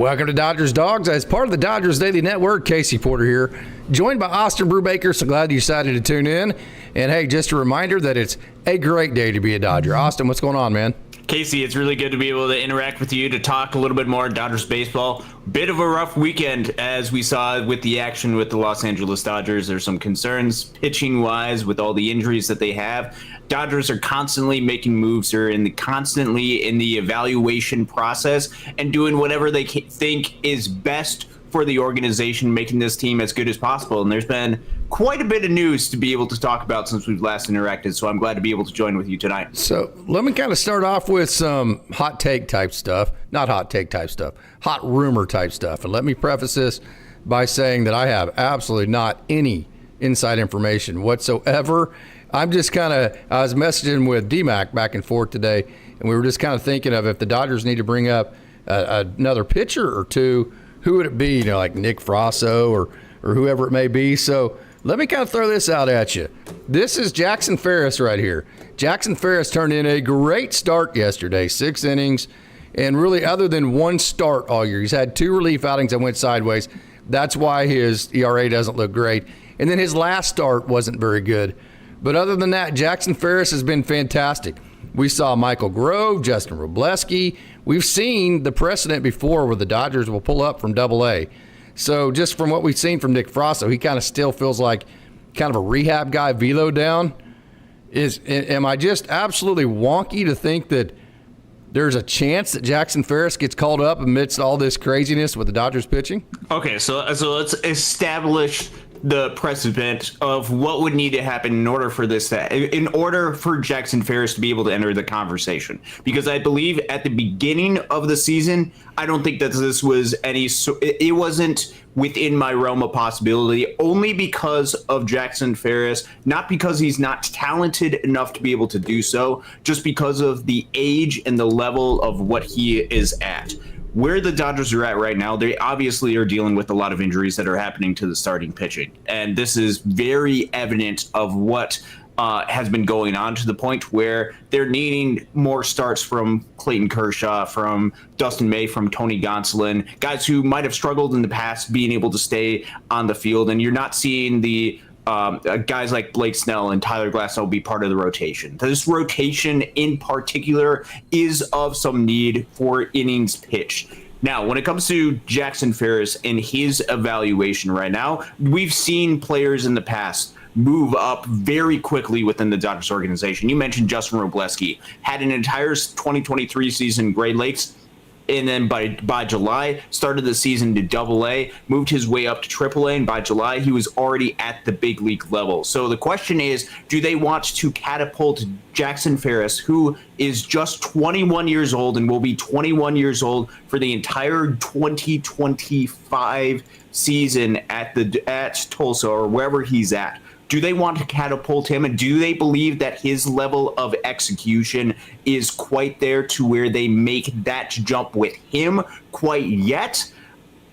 Welcome to Dodgers Dogs. As part of the Dodgers Daily Network, Casey Porter here, joined by Austin Brubaker. So glad you decided to tune in. And hey, just a reminder that it's a great day to be a Dodger. Austin, what's going on, man? Casey, it's really good to be able to interact with you, to talk a little bit more Dodgers baseball. Bit of a rough weekend, as we saw with the action with the Los Angeles Dodgers. There's some concerns pitching-wise with all the injuries that they have. Dodgers are constantly making moves. They're constantly in the evaluation process and doing whatever they think is best for the organization, making this team as good as possible. And there's been quite a bit of news to be able to talk about since we've last interacted, so I'm glad to be able to join with you tonight. So let me kind of start off with some hot take type stuff. Not hot take type stuff, hot rumor type stuff. And let me preface this by saying that I have absolutely not any inside information whatsoever. I'm just I was messaging with D-Mac back and forth today, and we were just kind of thinking of if the Dodgers need to bring up another pitcher or two, who would it be? You know, like Nick Frasso or whoever it may be. So let me kind of throw this out at you. This is Jackson Ferris right here. Jackson Ferris turned in a great start yesterday, 6 innings, and really other than one start all year. He's had 2 relief outings that went sideways. That's why his ERA doesn't look great. And then his last start wasn't very good. But other than that, Jackson Ferris has been fantastic. We saw Michael Grove, Justin Robleski. We've seen the precedent before where the Dodgers will pull up from Double-A. So just from what we've seen from Nick Frasso, he kind of still feels like kind of a rehab guy, velo down. Am I just absolutely wonky to think that there's a chance that Jackson Ferris gets called up amidst all this craziness with the Dodgers pitching? Okay, so let's establish the precedent of what would need to happen in order for Jackson Ferris to be able to enter the conversation. Because I believe at the beginning of the season, I don't think that this was it wasn't within my realm of possibility, only because of Jackson Ferris, not because he's not talented enough to be able to do so, just because of the age and the level of what he is at. Where the Dodgers are at right now, they obviously are dealing with a lot of injuries that are happening to the starting pitching. And this is very evident of what has been going on, to the point where they're needing more starts from Clayton Kershaw, from Dustin May, from Tony Gonsolin, guys who might have struggled in the past being able to stay on the field. And you're not seeing the guys like Blake Snell and Tyler Glasnow be part of the rotation. This rotation in particular is of some need for innings pitched. Now, when it comes to Jackson Ferris and his evaluation right now, we've seen players in the past move up very quickly within the Dodgers organization. You mentioned Justin Robleski, had an entire 2023 season Great Lakes, and then by July, started the season to Double-A, moved his way up to Triple-A, and by July, he was already at the big league level. So the question is, do they want to catapult Jackson Ferris, who is just 21 years old and will be 21 years old for the entire 2025 season at Tulsa or wherever he's at? Do they want to catapult him, and do they believe that his level of execution is quite there to where they make that jump with him quite yet?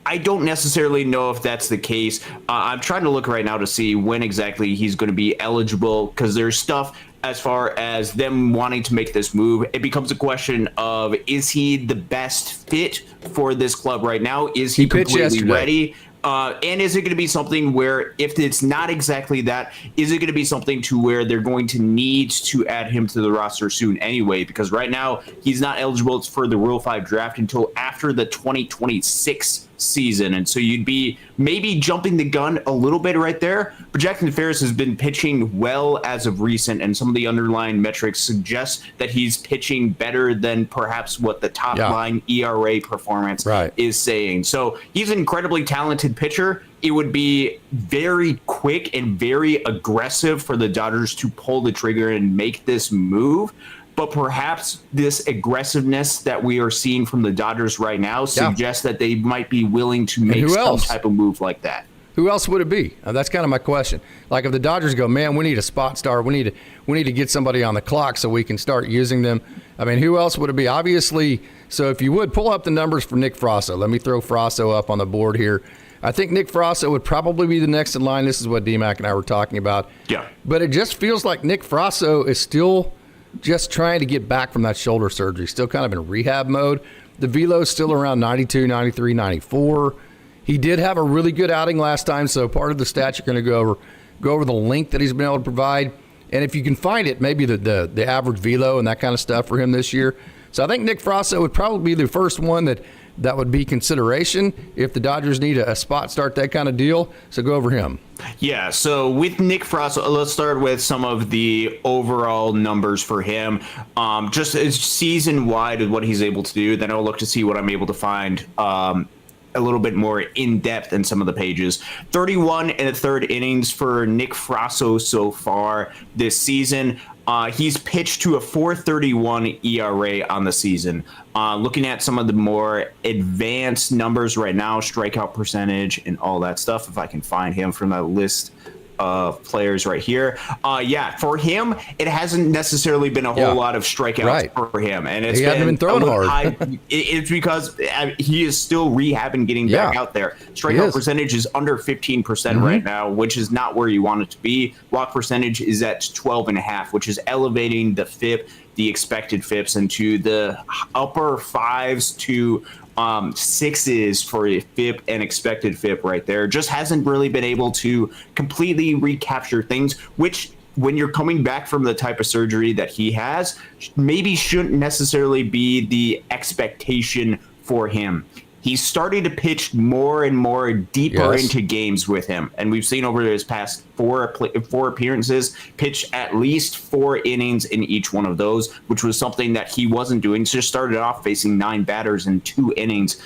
I don't necessarily know if that's the case. I'm trying to look right now to see when exactly he's going to be eligible, because there's stuff as far as them wanting to make this move. It becomes a question of, is he the best fit for this club right now? Is he completely ready? And is it going to be something where, if it's not exactly that, is it going to be something to where they're going to need to add him to the roster soon anyway? Because right now, he's not eligible for the Rule 5 draft until after the 2026 season. And so you'd be maybe jumping the gun a little bit right there. But Jackson Ferris has been pitching well as of recent, and some of the underlying metrics suggest that he's pitching better than perhaps what the top line ERA performance is saying. So he's an incredibly talented pitcher. It would be very quick and very aggressive for the Dodgers to pull the trigger and make this move. But perhaps this aggressiveness that we are seeing from the Dodgers right now suggests that they might be willing to make some type of move like that. Who else would it be? That's kind of my question. Like, if the Dodgers go, man, we need a spot star, we need to get somebody on the clock so we can start using them. I mean, who else would it be? Obviously, so if you would pull up the numbers for Nick Frasso. Let me throw Frasso up on the board here. I think Nick Frasso would probably be the next in line. This is what D-Mac and I were talking about. Yeah. But it just feels like Nick Frasso is still just trying to get back from that shoulder surgery, still kind of in rehab mode. The velo's still around 92, 93, 94. He did have a really good outing last time, so part of the stats you're going to go over the length that he's been able to provide. And if you can find it, maybe the average velo and that kind of stuff for him this year. So I think Nick Frasso would probably be the first one that would be consideration if the Dodgers need a spot start, that kind of deal. So go over him. Yeah, so with Nick Frasso, let's start with some of the overall numbers for him. Just as season-wide, what he's able to do. Then I'll look to see what I'm able to find a little bit more in-depth in some of the pages. 31 and a third innings for Nick Frasso so far this season. He's pitched to a 4.31 ERA on the season. Looking at some of the more advanced numbers right now, strikeout percentage and all that stuff, if I can find him from that list of players right here. For him, it hasn't necessarily been a whole lot of strikeouts for him. And he hasn't been throwing hard. It's because he is still rehabbing, getting back out there. Strikeout percentage is under 15% right now, which is not where you want it to be. Walk percentage is at 12.5, which is elevating the FIP, the expected FIPs, into the upper fives to sixes for a FIP and expected FIP right there. Just hasn't really been able to completely recapture things, which when you're coming back from the type of surgery that he has, maybe shouldn't necessarily be the expectation for him. He's starting to pitch more and more deeper into games with him. And we've seen over his past four appearances, pitch at least 4 innings in each one of those, which was something that he wasn't doing. He just started off facing 9 batters in 2 innings,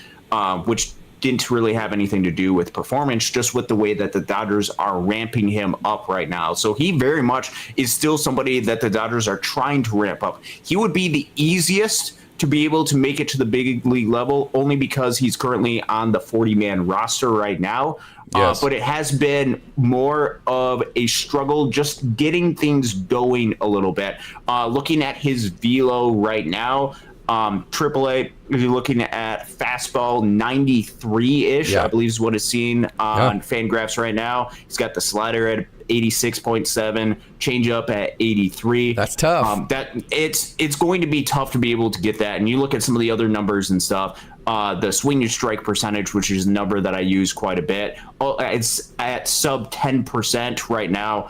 which didn't really have anything to do with performance, just with the way that the Dodgers are ramping him up right now. So he very much is still somebody that the Dodgers are trying to ramp up. He would be the easiest to be able to make it to the big league level, only because he's currently on the 40-man roster right now. But it has been more of a struggle just getting things going a little bit. Looking at his velo right now, AAA, if you're looking at fastball 93-ish, I believe is what is seen on Fangraphs right now. He's got the slider at 86.7, changeup at 83. That's tough. It's going to be tough to be able to get that. And you look at some of the other numbers and stuff. The swing and strike percentage, which is a number that I use quite a bit, it's at sub 10% right now.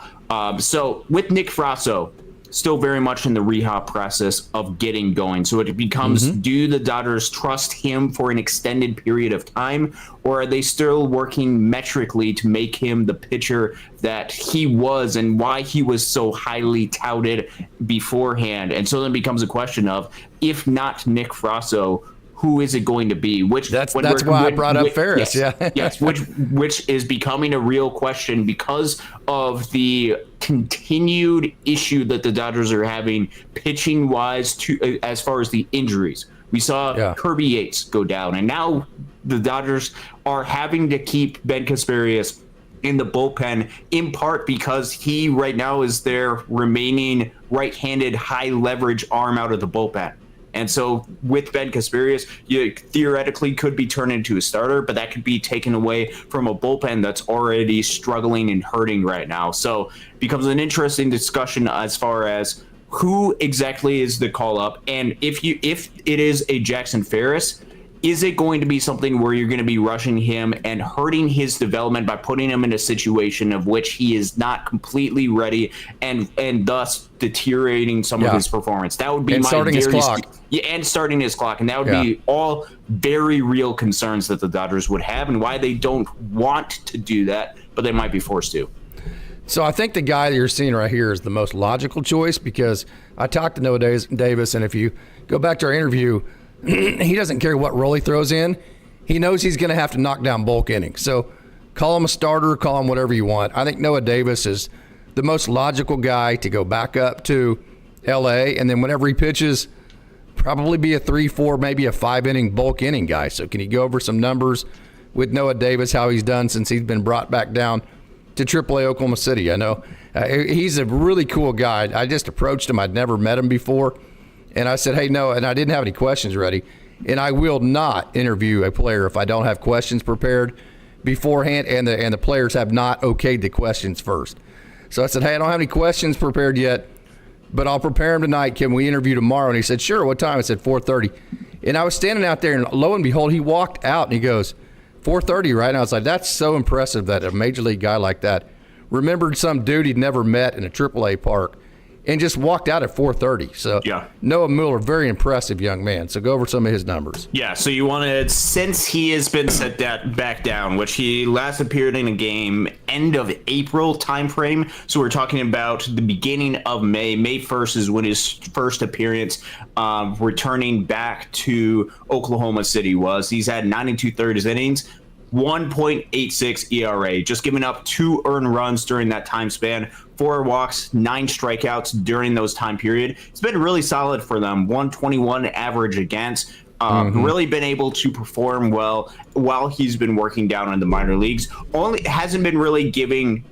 So with Nick Frasso, still very much in the rehab process of getting going. So it becomes, do the Dodgers trust him for an extended period of time, or are they still working metrically to make him the pitcher that he was and why he was so highly touted beforehand? And so then becomes a question of, if not Nick Frasso, who is it going to be? That's why I brought up Ferris. Which is becoming a real question because of the continued issue that the Dodgers are having pitching wise to as far as the injuries. We saw Kirby Yates go down, and now the Dodgers are having to keep Ben Kasparius in the bullpen, in part because he right now is their remaining right-handed high leverage arm out of the bullpen. And so with Ben Kasparius, you theoretically could be turned into a starter, but that could be taken away from a bullpen that's already struggling and hurting right now. So it becomes an interesting discussion as far as who exactly is the call up. And if it is a Jackson Ferris, is it going to be something where you're going to be rushing him and hurting his development by putting him in a situation of which he is not completely ready and thus deteriorating some of his performance? That would be starting his clock. And starting his clock. And that would be all very real concerns that the Dodgers would have and why they don't want to do that, but they might be forced to. So I think the guy that you're seeing right here is the most logical choice, because I talked to Noah Davis, and if you go back to our interview, he doesn't care what role he throws in. He knows he's going to have to knock down bulk innings. So call him a starter, call him whatever you want. I think Noah Davis is the most logical guy to go back up to L.A., and then whenever he pitches, probably be a 3-4, maybe a 5-inning bulk inning guy. So can you go over some numbers with Noah Davis, how he's done since he's been brought back down to AAA Oklahoma City? I know he's a really cool guy. I just approached him. I'd never met him before. And I said, hey, Noah, and I didn't have any questions ready. And I will not interview a player if I don't have questions prepared beforehand, and the players have not okayed the questions first. So I said, hey, I don't have any questions prepared yet, but I'll prepare him tonight. Can we interview tomorrow? And he said, sure. What time? I said 4:30. And I was standing out there, and lo and behold, he walked out, and he goes, 4:30, right? And I was like, that's so impressive that a major league guy like that remembered some dude he'd never met in a AAA park and just walked out at 4:30. So yeah. Noah Mueller, very impressive young man. So go over some of his numbers. Yeah, so you want to, since he has been set back down, which he last appeared in a game end of April timeframe. So we're talking about the beginning of May. May 1st is when his first appearance returning back to Oklahoma City was. He's had 92 thirds innings, 1.86 ERA, just giving up 2 earned runs during that time span, 4 walks, 9 strikeouts during those time period. It's been really solid for them. 121 average against. Really been able to perform well while he's been working down in the minor leagues. Only hasn't been really giving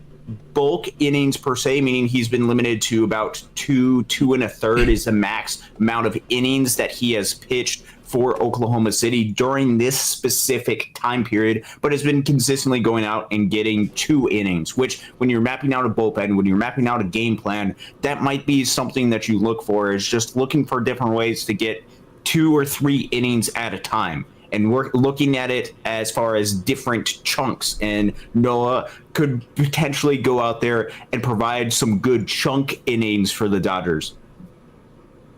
bulk innings per se, meaning he's been limited to about 2 1/3 is the max amount of innings that he has pitched for Oklahoma City during this specific time period, but has been consistently going out and getting 2 innings, which when you're mapping out a bullpen, when you're mapping out a game plan, that might be something that you look for, is just looking for different ways to get 2 or 3 innings at a time. And we're looking at it as far as different chunks, and Noah could potentially go out there and provide some good chunk innings for the Dodgers.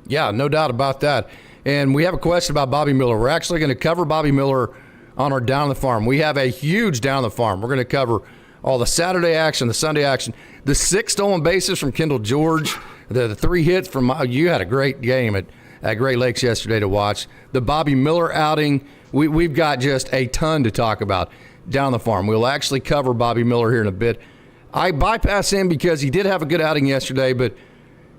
Yeah, no doubt about that. And we have a question about Bobby Miller. We're actually going to cover Bobby Miller on our Down the Farm. We have a huge Down the Farm. We're going to cover all the Saturday action, the Sunday action, the 6 stolen bases from Kendall George, the 3 hits from you had a great game at Great Lakes yesterday to watch. The Bobby Miller outing, we've got just a ton to talk about down the farm. We'll actually cover Bobby Miller here in a bit. I bypass him because he did have a good outing yesterday, but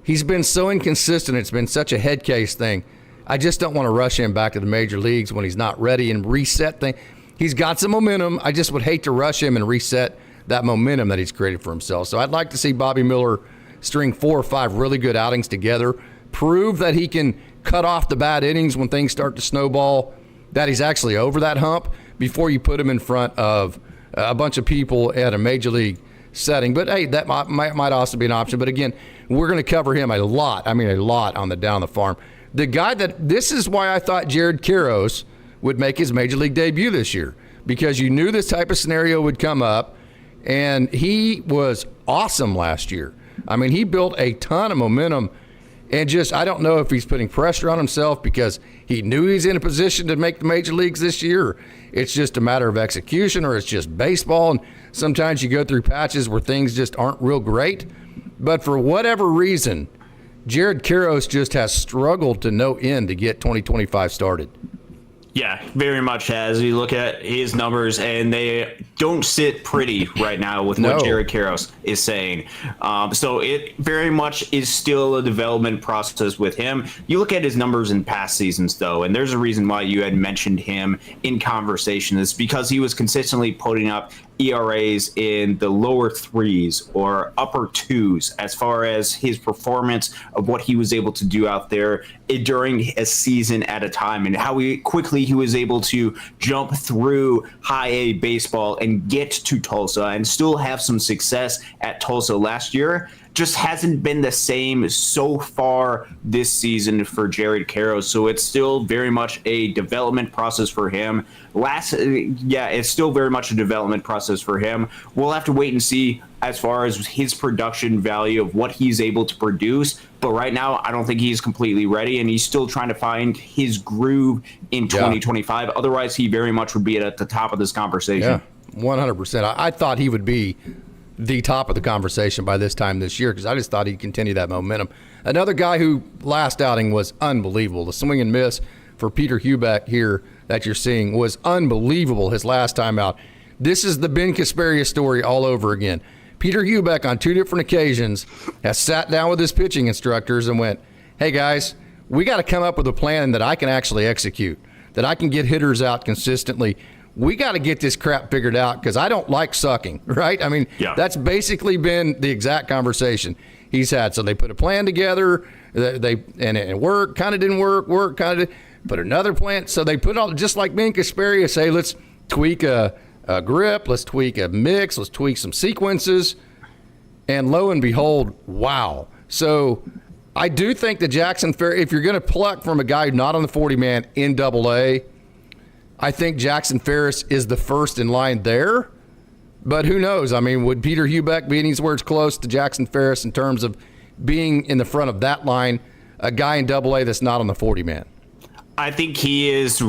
he's been so inconsistent. It's been such a head case thing. I just don't want to rush him back to the major leagues when he's not ready and reset things. He's got some momentum. I just would hate to rush him and reset that momentum that he's created for himself. So I'd like to see Bobby Miller string 4 or 5 really good outings together, prove that he can cut off the bad innings when things start to snowball, that he's actually over that hump before you put him in front of a bunch of people at a major league setting. But, hey, that might also be an option. But, again, we're going to cover him a lot on the Down the Farm. The guy this is why I thought Jared Karros would make his major league debut this year, because you knew this type of scenario would come up, and he was awesome last year. I mean, he built a ton of momentum, and just I don't know if he's putting pressure on himself because he knew he's in a position to make the major leagues this year. It's just a matter of execution, or it's just baseball, and sometimes you go through patches where things just aren't real great. But for whatever reason, Jared Karros just has struggled to no end to get 2025 started. Yeah, very much has. You look at his numbers, and they don't sit pretty right now with what Jared Karros is saying. So it very much is still a development process with him. You look at his numbers in past seasons, though, and there's a reason why you had mentioned him in conversation. It's because he was consistently putting up ERAs in the lower 3s or upper 2s as far as his performance of what he was able to do out there during a season at a time, and how quickly he was able to jump through high A baseball and get to Tulsa and still have some success at Tulsa last year. Just hasn't been the same so far this season for Jared Karros. So it's still very much a development process for him. It's still very much a development process for him. We'll have to wait and see as far as his production value of what he's able to produce. But right now, I don't think he's completely ready, and he's still trying to find his groove in 2025. Otherwise, he very much would be at the top of this conversation. Yeah, 100%. I thought he would be the top of the conversation by this time this year, because I just thought he'd continue that momentum. Another guy who last outing was unbelievable. The swing and miss for Peter Hubeck here that you're seeing was unbelievable his last time out. This is the Ben Casperia story all over again. Peter Hubeck on 2 different occasions has sat down with his pitching instructors and went, hey guys, we got to come up with a plan that I can actually execute, that I can get hitters out consistently. We got to get this crap figured out because I don't like sucking, right? I mean, That's basically been the exact conversation he's had. So they put a plan together, and it worked, kind of didn't work, kind of put another plan. So they put all, just like Ben Casperia, say, let's tweak a grip, let's tweak a mix, let's tweak some sequences, and lo and behold, wow. So I do think that Jackson Ferris, if you're going to pluck from a guy not on the 40-man in Double-A, I think Jackson Ferris is the first in line there. But who knows? I mean, would Peter Hubeck be anywhere close to Jackson Ferris in terms of being in the front of that line, a guy in Double-A that's not on the 40-man? I think he's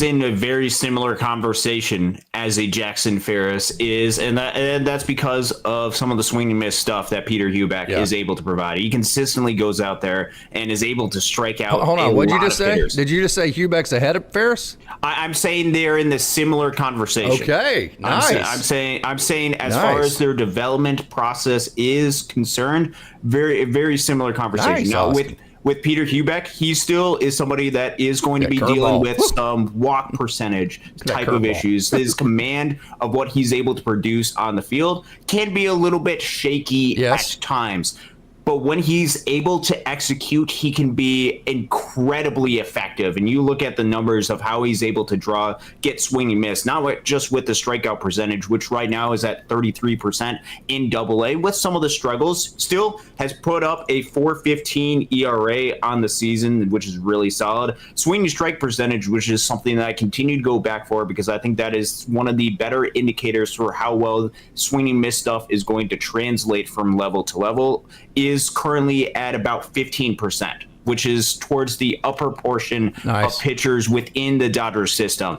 in a very similar conversation as a Jackson Ferris is, and that's because of some of the swing and miss stuff that Peter Hubeck is able to provide. He consistently goes out there and is able to strike out. Hold on, what did you just say? Hitters. Did you just say Hubeck's ahead of Ferris? I'm saying they're in the similar conversation. Okay, nice. I'm saying as far as their development process is concerned, very very similar conversation. Nice, now Austin. With Peter Hubeck, he still is somebody that is going to be dealing with some walk percentage type of issues. His command of what he's able to produce on the field can be a little bit shaky at times. But when he's able to execute, he can be incredibly effective. And you look at the numbers of how he's able to get swing and miss, not just with the strikeout percentage, which right now is at 33% in Double-A, with some of the struggles, still has put up a 4.15 ERA on the season, which is really solid. Swing and strike percentage, which is something that I continue to go back for because I think that is one of the better indicators for how well swing and miss stuff is going to translate from level to level, is currently at about 15%, which is towards the upper portion of pitchers within the Dodgers system.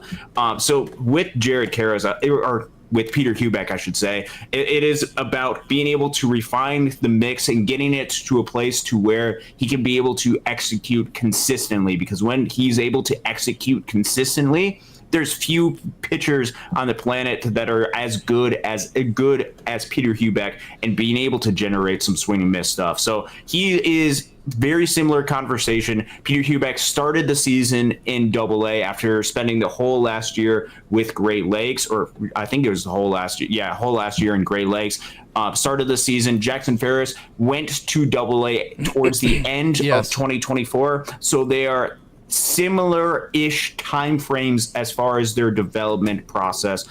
So with Jared Carrasco, or with Peter Hubeck, I should say, it is about being able to refine the mix and getting it to a place to where he can be able to execute consistently, because when he's able to execute consistently, there's few pitchers on the planet that are as good as Peter Hubeck and being able to generate some swing and miss stuff. So he is very similar conversation. Peter Hubeck started the season in Double-A after spending the whole last year with Great Lakes, or I think it was the whole last year. Yeah, whole last year in Great Lakes. Started the season. Jackson Ferris went to Double-A towards the end of 2024. So they are similar-ish time frames as far as their development process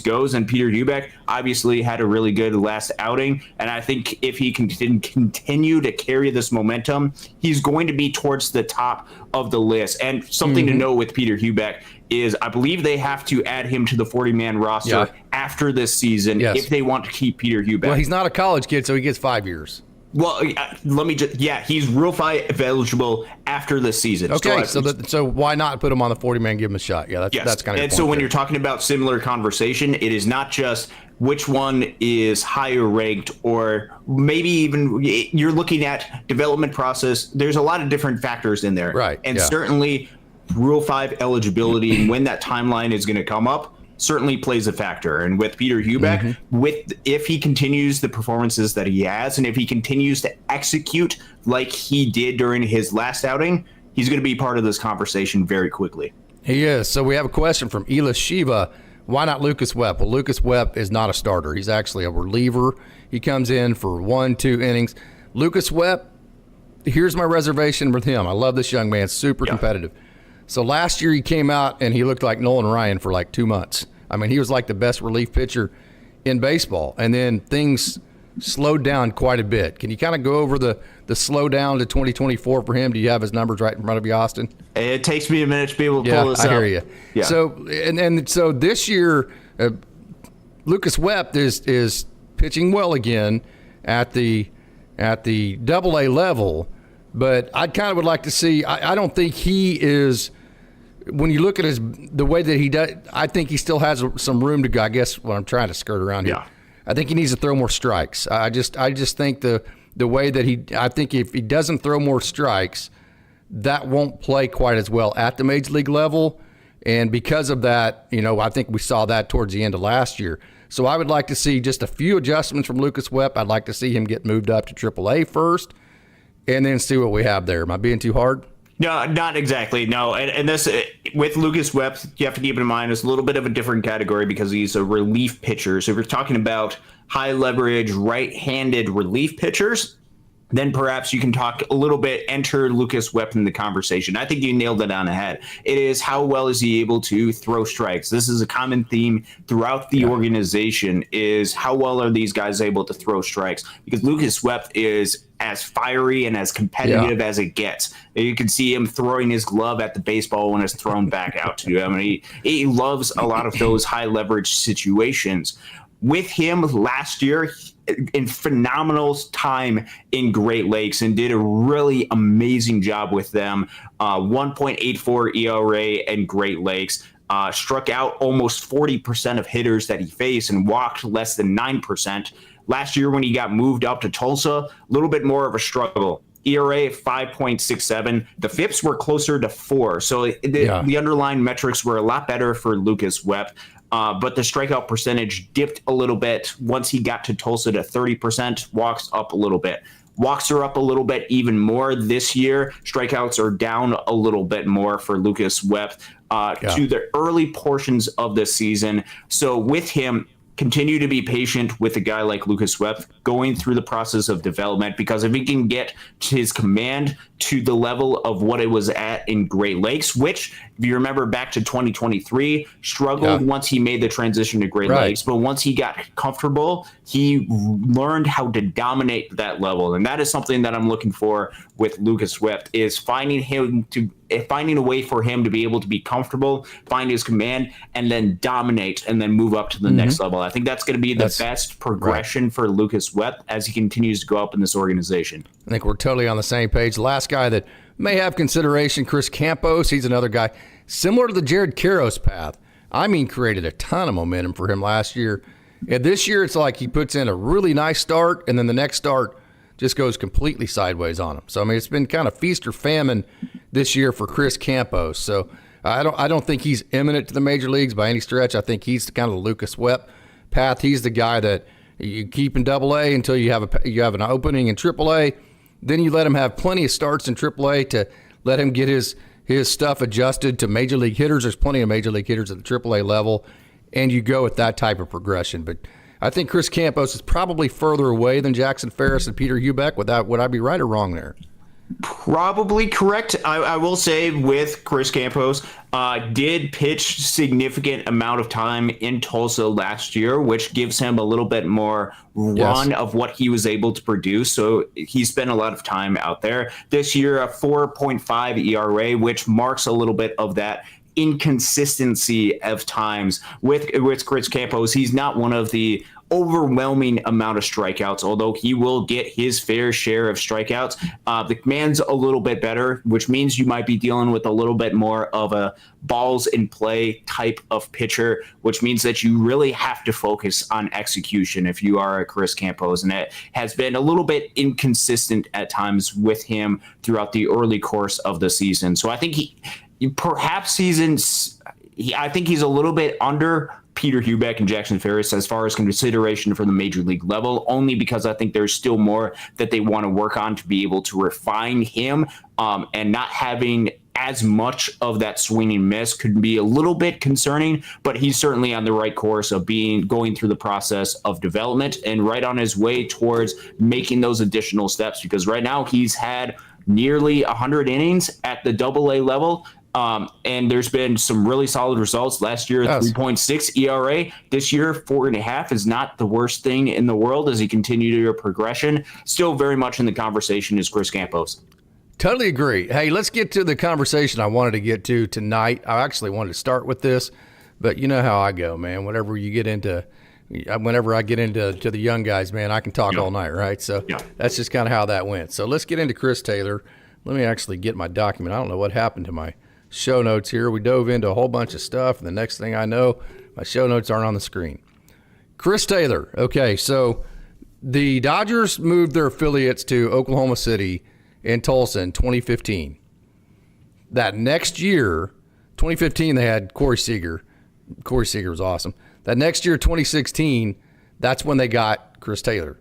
goes, and Peter Hubeck obviously had a really good last outing, and I think if he can continue to carry this momentum, he's going to be towards the top of the list. And something to know with Peter Hubeck is I believe they have to add him to the 40-man roster after this season if they want to keep Peter Hubeck. Well, he's not a college kid, so he gets 5 years. Well, he's Rule 5 eligible after this season. Okay, so why not put him on the 40-man, give him a shot? Yeah, that's kind of. And so when you're talking about similar conversation, it is not just which one is higher ranked, or maybe even you're looking at development process. There's a lot of different factors in there, right? And certainly Rule 5 eligibility and when that timeline is going to come up certainly plays a factor. And with Peter Hubeck, if he continues the performances that he has, and if he continues to execute like he did during his last outing, he's going to be part of this conversation very quickly. He is. So we have a question from Ela Shiva. Why not Lucas Webb? Well, Lucas Webb is not a starter. He's actually a reliever. He comes in for 1-2 innings. Lucas Webb, here's my reservation with him. I love this young man, super competitive. So last year he came out and he looked like Nolan Ryan for like 2 months. I mean, he was like the best relief pitcher in baseball. And then things slowed down quite a bit. Can you kind of go over the slowdown to 2024 for him? Do you have his numbers right in front of you, Austin? It takes me a minute to be able to pull this up. I hear you. Yeah. So so this year, Lucas Webb is pitching well again at the Double-A level. But I kind of would like to see. I don't think he is. When you look at the way that he does, I think he still has some room to go. I guess what I'm trying to skirt around here. I think he needs to throw more strikes. I just think the way that I think if he doesn't throw more strikes, that won't play quite as well at the major league level. And because of that, I think we saw that towards the end of last year. So I would like to see just a few adjustments from Lucas Webb. I'd like to see him get moved up to AAA first, and then see what we have there. Am I being too hard? No, not exactly. No, and this with Lucas Webb, you have to keep in mind it's a little bit of a different category because he's a relief pitcher. So if you're talking about high leverage, right-handed relief pitchers, then perhaps you can talk a little bit, enter Lucas Webb in the conversation. I think you nailed it on the head. It is how well is he able to throw strikes? This is a common theme throughout the organization, is how well are these guys able to throw strikes? Because Lucas Webb is as fiery and as competitive as it gets. You can see him throwing his glove at the baseball when it's thrown back out to him. He loves a lot of those high leverage situations. With him last year, in phenomenal time in Great Lakes, and did a really amazing job with them. 1.84 ERA in Great Lakes. Struck out almost 40% of hitters that he faced and walked less than 9%. Last year when he got moved up to Tulsa, a little bit more of a struggle. ERA 5.67. The FIPS were closer to 4. So the underlying metrics were a lot better for Lucas Webb. But the strikeout percentage dipped a little bit once he got to Tulsa to 30%. Walks up a little bit. Walks are up a little bit even more this year. Strikeouts are down a little bit more for Lucas Webb to the early portions of the season. So with him, continue to be patient with a guy like Lucas Webb going through the process of development, because if he can get his command to the level of what it was at in Great Lakes, which, if you remember back to 2023, struggled once he made the transition to Great Lakes. But once he got comfortable, he learned how to dominate that level. And that is something that I'm looking for with Lucas Webb, is finding a way for him to be able to be comfortable, find his command, and then dominate, and then move up to the next level. I think that's going to be the best progression for Lucas Webb as he continues to go up in this organization. I think we're totally on the same page. The last guy that may have consideration, Chris Campos. He's another guy similar to the Jared Karros path. Created a ton of momentum for him last year. And this year, it's like he puts in a really nice start, and then the next start just goes completely sideways on him. So, it's been kind of feast or famine this year for Chris Campos. So, I don't think he's imminent to the major leagues by any stretch. I think he's kind of the Lucas Webb path. He's the guy that you keep in Double-A until you have an opening in Triple-A. Then you let him have plenty of starts in Triple-A to let him get his stuff adjusted to major league hitters. There's plenty of major league hitters at the Triple-A level, and you go with that type of progression. But I think Chris Campos is probably further away than Jackson Ferris and Peter Hubeck. Would I be right or wrong there? Probably correct. I will say with Chris Campos, did pitch significant amount of time in Tulsa last year, which gives him a little bit more run of what he was able to produce. So he spent a lot of time out there. This year, a 4.5 ERA, which marks a little bit of that inconsistency of times with Chris Campos. He's not one of the overwhelming amount of strikeouts, although he will get his fair share of strikeouts. The command's a little bit better, which means you might be dealing with a little bit more of a balls in play type of pitcher, which means that you really have to focus on execution if you are a Chris Campos. And it has been a little bit inconsistent at times with him throughout the early course of the season. So I think I think he's a little bit under Peter Hubeck and Jackson Ferris as far as consideration for the major league level, only because I think there's still more that they want to work on to be able to refine him, and not having as much of that swing and miss could be a little bit concerning, but he's certainly on the right course of going through the process of development and right on his way towards making those additional steps, because right now he's had nearly 100 innings at the Double-A level. And there's been some really solid results. Last year, 3.6 ERA. This year, 4.5 is not the worst thing in the world as he continued your progression. Still very much in the conversation is Chris Campos. Totally agree. Hey, let's get to the conversation I wanted to get to tonight. I actually wanted to start with this, but you know how I go, man. Whenever I get into the young guys, man, I can talk all night, right? So that's just kind of how that went. So let's get into Chris Taylor. Let me actually get my document. I don't know what happened to my show notes here. We dove into a whole bunch of stuff, and the next thing I know, my show notes aren't on the screen. Chris Taylor. Okay, so the Dodgers moved their affiliates to Oklahoma City and Tulsa in 2015. That next year, 2015, they had Corey Seager. Corey Seager was awesome. That next year, 2016, that's when they got Chris Taylor.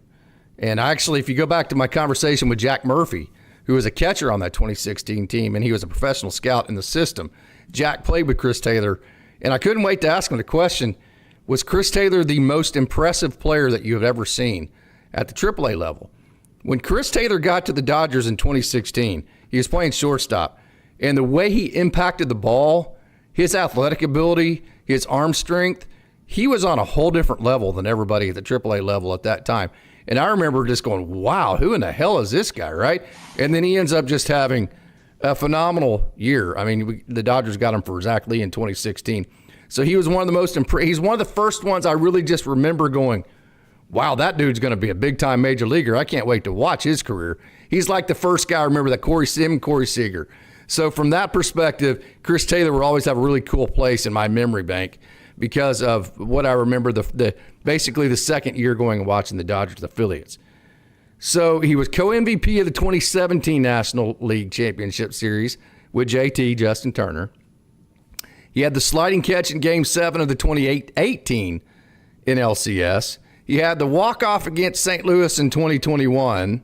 And actually, if you go back to my conversation with Jack Murphy, who was a catcher on that 2016 team, and he was a professional scout in the system. Jack played with Chris Taylor, and I couldn't wait to ask him the question, was Chris Taylor the most impressive player that you have ever seen at the AAA level? When Chris Taylor got to the Dodgers in 2016, he was playing shortstop. And the way he impacted the ball, his athletic ability, his arm strength, he was on a whole different level than everybody at the AAA level at that time. And I remember just going, wow, who in the hell is this guy, right? And then he ends up just having a phenomenal year. I mean, the Dodgers got him for Zach Lee in 2016. So he was one of the most he's one of the first ones I really just remember going, wow, that dude's going to be a big-time major leaguer. I can't wait to watch his career. He's like the first guy I remember that Corey Seager. So from that perspective, Chris Taylor will always have a really cool place in my memory bank because of what I remember basically the second year going and watching the Dodgers affiliates. So he was co-MVP of the 2017 National League Championship Series with JT, Justin Turner. He had the sliding catch in Game 7 of the 2018 NLCS. He had the walk-off against St. Louis in 2021.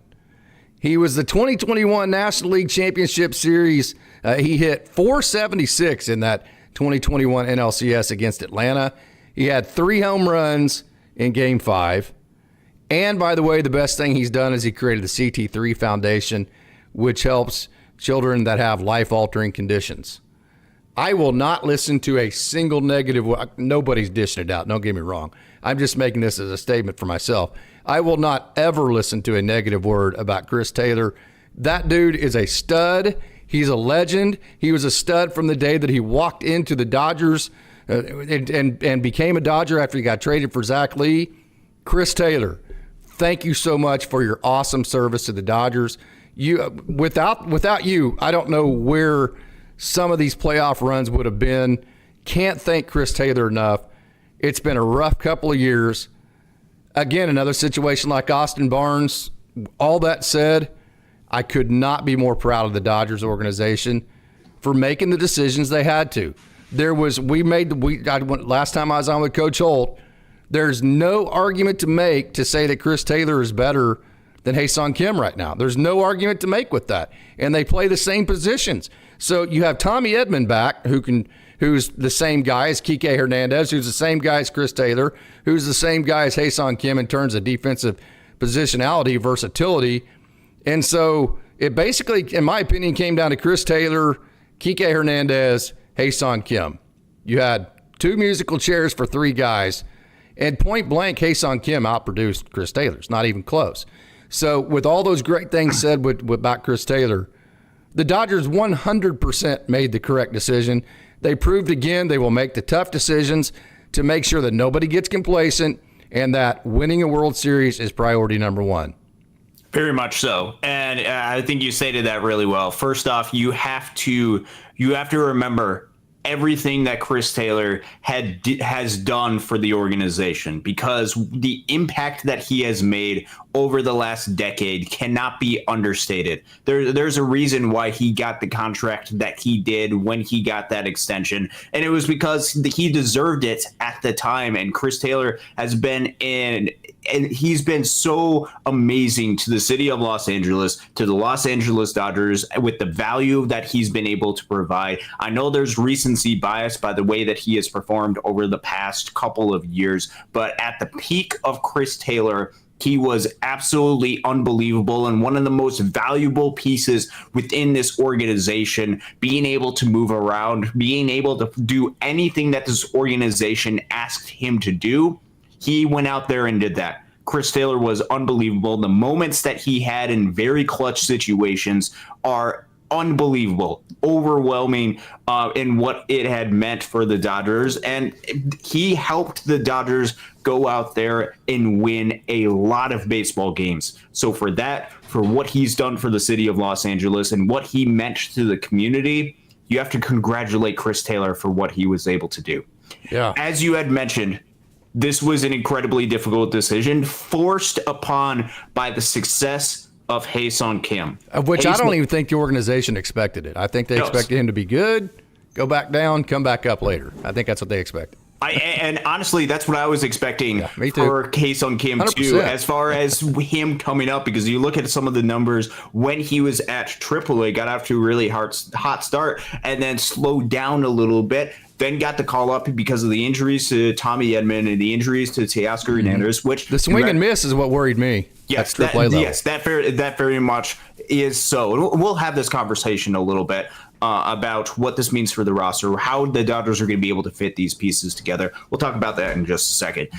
He was the 2021 National League Championship Series. He hit .476 in that 2021 NLCS against Atlanta. He had 3 home runs in Game 5. And, by the way, the best thing he's done is he created the CTIII Foundation, which helps children that have life-altering conditions. I will not listen to a single negative. Nobody's dishing it out. Don't get me wrong. I'm just making this as a statement for myself. I will not ever listen to a negative word about Chris Taylor. That dude is a stud. He's a legend. He was a stud from the day that he walked into the Dodgers and became a Dodger after he got traded for Zach Lee. Chris Taylor, thank you so much for your awesome service to the Dodgers. Without you, I don't know where some of these playoff runs would have been. Can't thank Chris Taylor enough. It's been a rough couple of years. Again, another situation like Austin Barnes. All that said, I could not be more proud of the Dodgers organization for making the decisions they had to. Last time I was on with Coach Holt, there's no argument to make to say that Chris Taylor is better than Ha-Seong Kim right now. There's no argument to make with that. And they play the same positions. So you have Tommy Edman back, who's the same guy as Kike Hernandez, who's the same guy as Chris Taylor, who's the same guy as Ha-Seong Kim in terms of defensive positionality, versatility. And so it basically, in my opinion, came down to Chris Taylor, Kike Hernandez, Ha-Seong Kim. You had 2 musical chairs for 3 guys, and point blank, Ha-Seong Kim outproduced Chris Taylor. It's not even close. So with all those great things said about Chris Taylor, the Dodgers 100% made the correct decision. They proved again they will make the tough decisions to make sure that nobody gets complacent and that winning a World Series is priority number 1. Very much so. And I think you stated that really well. First off, you have to remember everything that Chris Taylor has done for the organization, because the impact that he has made over the last decade cannot be understated. There's a reason why he got the contract that he did when he got that extension, and it was because he deserved it at the time. And Chris Taylor has been and he's been so amazing to the city of Los Angeles, to the Los Angeles Dodgers, with the value that he's been able to provide. I know there's recency bias by the way that he has performed over the past couple of years, but at the peak of Chris Taylor, he was absolutely unbelievable and one of the most valuable pieces within this organization, being able to move around, being able to do anything that this organization asked him to do. He went out there and did that. Chris Taylor was unbelievable. The moments that he had in very clutch situations are unbelievable, overwhelming in what it had meant for the Dodgers. And he helped the Dodgers go out there and win a lot of baseball games. So for what he's done for the city of Los Angeles and what he meant to the community, you have to congratulate Chris Taylor for what he was able to do. Yeah. As you had mentioned, this was an incredibly difficult decision forced upon by the success of Ha-Seong Kim. Of which I don't even think the organization expected it. I think they expected him to be good, go back down, come back up later. I think that's what they expected. And honestly, that's what I was expecting me too. for Ha-Seong Kim 100%. too, as far as him coming up, because you look at some of the numbers when he was at AAA, got off to a really hot start, and then slowed down a little bit. Then got the call up because of the injuries to Tommy Edman and the injuries to Teoscar Hernandez, which The swing and miss is what worried me. Yes, at AAA level. yes, that very much is so. We'll have this conversation a little bit about what this means for the roster, how the Dodgers are going to be able to fit these pieces together. We'll talk about that in just a second.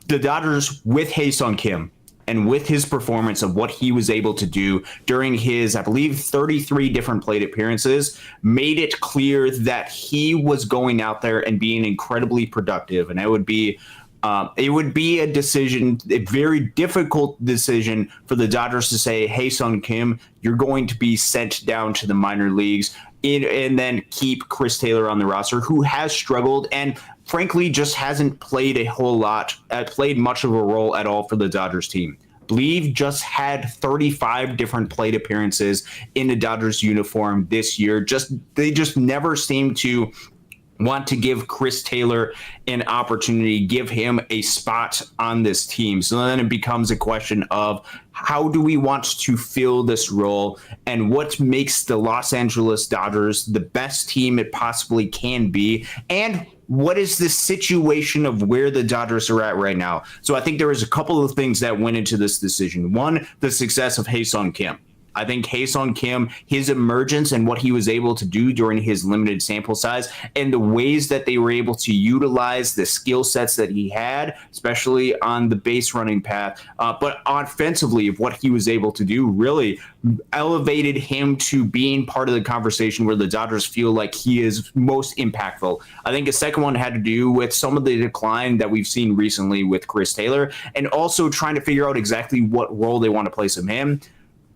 The Dodgers, with Ha-Seong Kim and with his performance of what he was able to do during his, I believe, 33 different plate appearances, made it clear that he was going out there and being incredibly productive. And it would be a decision, a very difficult decision for the Dodgers to say, Ha-Seong Kim, you're going to be sent down to the minor leagues and then keep Chris Taylor on the roster, who has struggled and frankly just hasn't played played much of a role at all for the Dodgers team. Believe just had 35 different plate appearances in the Dodgers uniform this year. They just never seem to want to give Chris Taylor an opportunity, give him a spot on this team. So then it becomes a question of how do we want to fill this role and what makes the Los Angeles Dodgers the best team it possibly can be, and what is the situation of where the Dodgers are at right now. So I think there was a couple of things that went into this decision. One, the success of Ha-Seong Kim. I think Ha-Seong Kim, his emergence and what he was able to do during his limited sample size and the ways that they were able to utilize the skill sets that he had, especially on the base running path, but offensively of what he was able to do really elevated him to being part of the conversation where the Dodgers feel like he is most impactful. I think a second one had to do with some of the decline that we've seen recently with Chris Taylor and also trying to figure out exactly what role they want to place him in.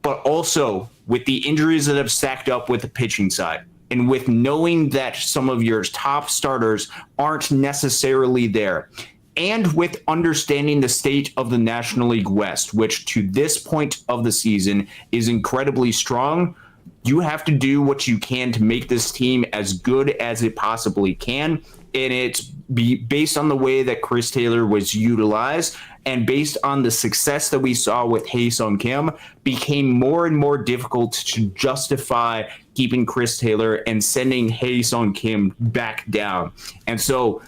But also with the injuries that have stacked up with the pitching side and with knowing that some of your top starters aren't necessarily there, and with understanding the state of the National League West, which to this point of the season is incredibly strong, you have to do what you can to make this team as good as it possibly can. And it's based on the way that Chris Taylor was utilized and based on the success that we saw with Ha-Seong Kim, became more and more difficult to justify keeping Chris Taylor and sending Ha-Seong Kim back down. And so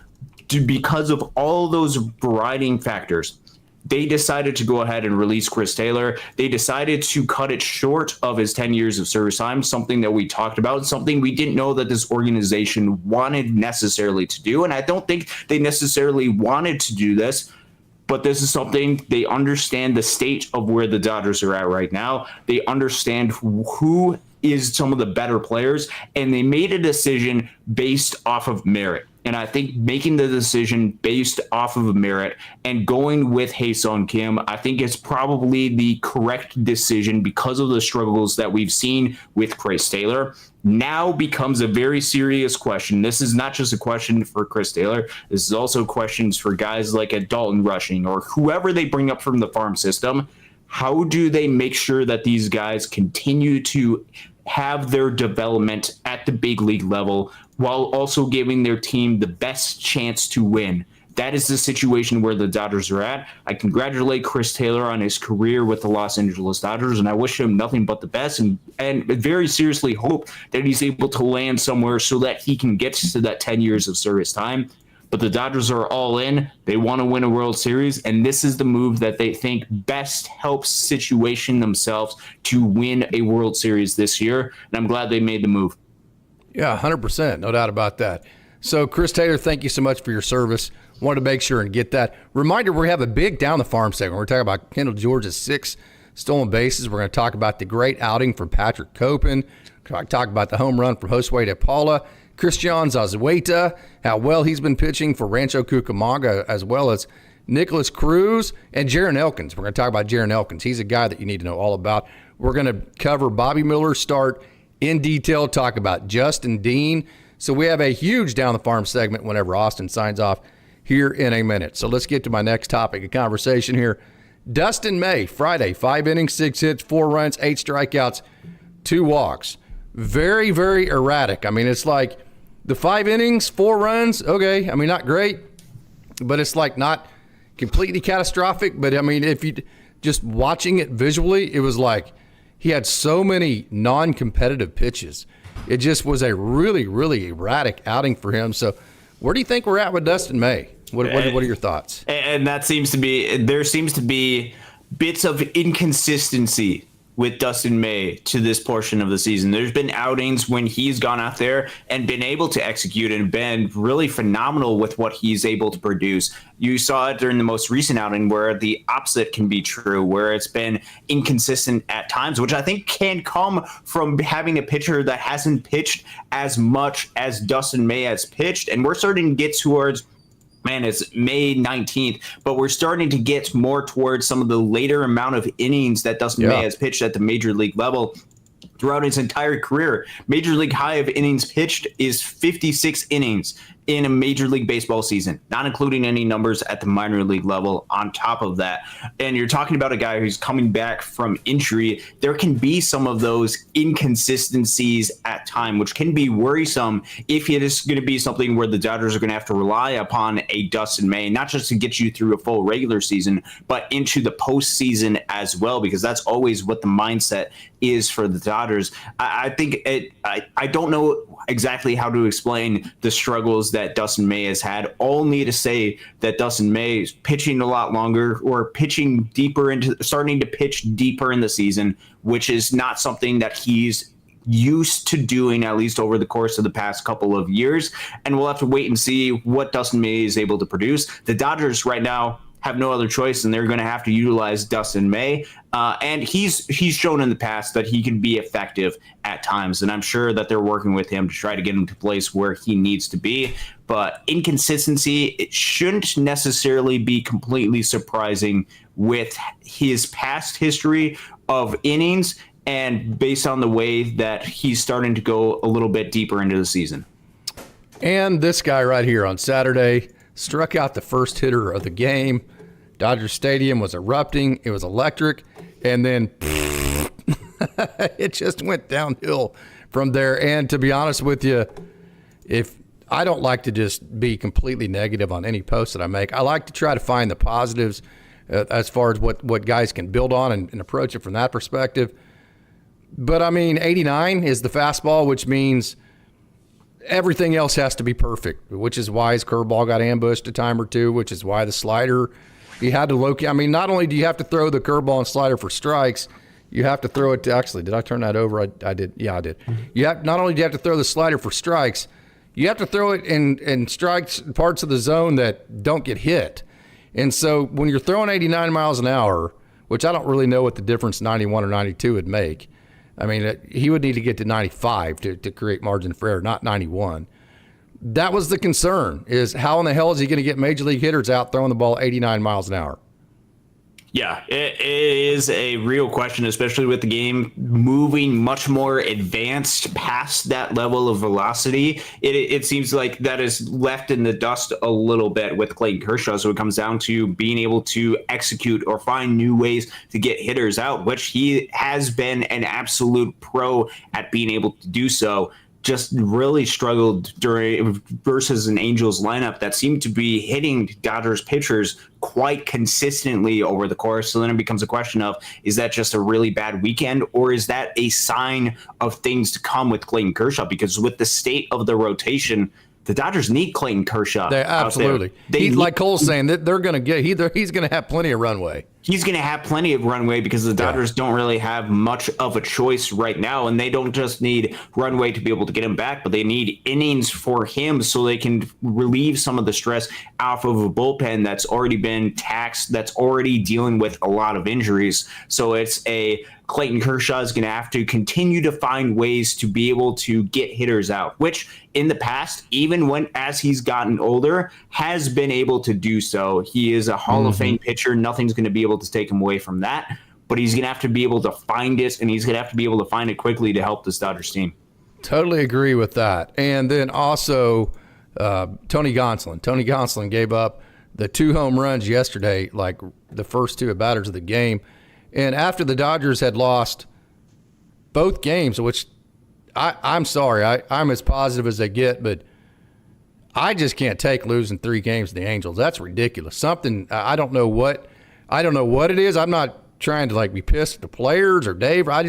because of all those varying factors, they decided to go ahead and release Chris Taylor. They decided to cut it short of his 10 years of service time, something that we talked about, something we didn't know that this organization wanted necessarily to do. And I don't think they necessarily wanted to do this, but this is something they understand the state of where the Dodgers are at right now. They understand who is some of the better players, and they made a decision based off of merit. And I think making the decision based off of merit and going with Ha-Seong Kim, I think is probably the correct decision because of the struggles that we've seen with Chris Taylor. Now becomes a very serious question. This is not just a question for Chris Taylor. This is also questions for guys like a Dalton Rushing or whoever they bring up from the farm system. How do they make sure that these guys continue to have their development at the big league level while also giving their team the best chance to win? That is the situation where the Dodgers are at. I congratulate Chris Taylor on his career with the Los Angeles Dodgers, and I wish him nothing but the best and very seriously hope that he's able to land somewhere so that he can get to that 10 years of service time. But the Dodgers are all in. They want to win a World Series, and this is the move that they think best helps situation themselves to win a World Series this year, and I'm glad they made the move. Yeah, 100%. No doubt about that. So, Chris Taylor, thank you so much for your service. Wanted to make sure and get that. Reminder, we have a big down the farm segment. We're talking about Kendall George's 6 stolen bases. We're going to talk about the great outing from Patrick Copen. Talk about the home run from Josue de Paula. Christian Zazueta, how well he's been pitching for Rancho Cucamonga, as well as Nicholas Cruz and Jaron Elkins. We're going to talk about Jaron Elkins. He's a guy that you need to know all about. We're going to cover Bobby Miller's start in detail, talk about Justin Dean. So we have a huge down the farm segment whenever Austin signs off here in a minute. So let's get to my next topic of conversation here. Dustin May, Friday, 5 innings, 6 hits, 4 runs, 8 strikeouts, 2 walks. Very, very erratic. I mean, it's like the 5 innings, 4 runs, okay. I mean, not great, but it's like not completely catastrophic. But I mean, if you just watching it visually, it was like he had so many non-competitive pitches. It just was a really, really erratic outing for him. So where do you think we're at with Dustin May? What are your thoughts? And there seems to be bits of inconsistency with Dustin May to this portion of the season. There's been outings when he's gone out there and been able to execute and been really phenomenal with what he's able to produce. You saw it during the most recent outing where the opposite can be true, where it's been inconsistent at times, which I think can come from having a pitcher that hasn't pitched as much as Dustin May has pitched. And we're starting to get towards, it's May 19th, but we're starting to get more towards some of the later amount of innings that Dustin May has pitched at the major league level throughout his entire career. Major league high of innings pitched is 56 innings in a Major League Baseball season, not including any numbers at the minor league level on top of that. And you're talking about a guy who's coming back from injury. There can be some of those inconsistencies at time, which can be worrisome if it is going to be something where the Dodgers are going to have to rely upon a Dustin May, not just to get you through a full regular season, but into the postseason as well, because that's always what the mindset is for the Dodgers. I don't know exactly how to explain the struggles that Dustin May has had, only to say that Dustin May is pitching a lot longer or starting to pitch deeper in the season, which is not something that he's used to doing, at least over the course of the past couple of years. And we'll have to wait and see what Dustin May is able to produce. The Dodgers right now have no other choice, and they're going to have to utilize Dustin May. And he's shown in the past that he can be effective at times, and I'm sure that they're working with him to try to get him to a place where he needs to be. But inconsistency, it shouldn't necessarily be completely surprising with his past history of innings and based on the way that he's starting to go a little bit deeper into the season. And this guy right here on Saturday struck out the first hitter of the game. Dodger Stadium was erupting. It was electric. And then it just went downhill from there. And to be honest with you, if I don't like to just be completely negative on any post that I make, I like to try to find the positives as far as what guys can build on and approach it from that perspective. But, I mean, 89 is the fastball, which means everything else has to be perfect, which is why his curveball got ambushed a time or two, which is why the slider, he had to locate. I mean, not only do you have to throw the curveball and slider for strikes, you have to throw it to, actually, did I turn that over? I did. Yeah, I did. Not only do you have to throw the slider for strikes, you have to throw it in strikes, parts of the zone that don't get hit. And so when you're throwing 89 miles an hour, which I don't really know what the difference 91 or 92 would make. I mean, he would need to get to 95 to create margin for error, not 91. That was the concern, is how in the hell is he going to get major league hitters out throwing the ball 89 miles an hour? Yeah, it is a real question, especially with the game moving much more advanced past that level of velocity. It seems like that is left in the dust a little bit with Clayton Kershaw. So it comes down to being able to execute or find new ways to get hitters out, which he has been an absolute pro at being able to do so. Just really struggled versus an Angels lineup that seemed to be hitting Dodgers pitchers quite consistently over the course. So then it becomes a question of, is that just a really bad weekend, or is that a sign of things to come with Clayton Kershaw? Because with the state of the rotation, the Dodgers need Clayton Kershaw. They absolutely. Like Cole's saying, that they're going to get. He's going to have plenty of runway. He's going to have plenty of runway because the Dodgers don't really have much of a choice right now, and they don't just need runway to be able to get him back, but they need innings for him so they can relieve some of the stress off of a bullpen that's already been taxed, that's already dealing with a lot of injuries. So it's Clayton Kershaw is going to have to continue to find ways to be able to get hitters out, which in the past, even as he's gotten older, has been able to do so. He is a Hall of Fame pitcher. Nothing's going to be able to take him away from that, but he's going to have to be able to find it, and he's going to have to be able to find it quickly to help this Dodgers team. Totally agree with that. And then also Tony Gonsolin. Tony Gonsolin gave up the 2 home runs yesterday, like the first 2 at-batters of the game. And after the Dodgers had lost both games, which I'm sorry, I'm as positive as they get, but I just can't take losing 3 games to the Angels. That's ridiculous. Something I don't know what it is. I'm not trying to like be pissed at the players or Dave. I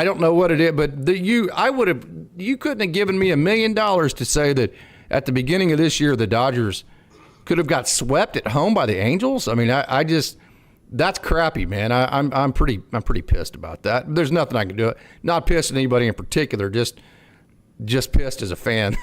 don't know what it is. But you couldn't have given me $1 million to say that at the beginning of this year the Dodgers could have got swept at home by the Angels. I mean, I just that's crappy, man. I'm pretty pissed about that. There's nothing I can do. Not pissed at anybody in particular. Just pissed as a fan,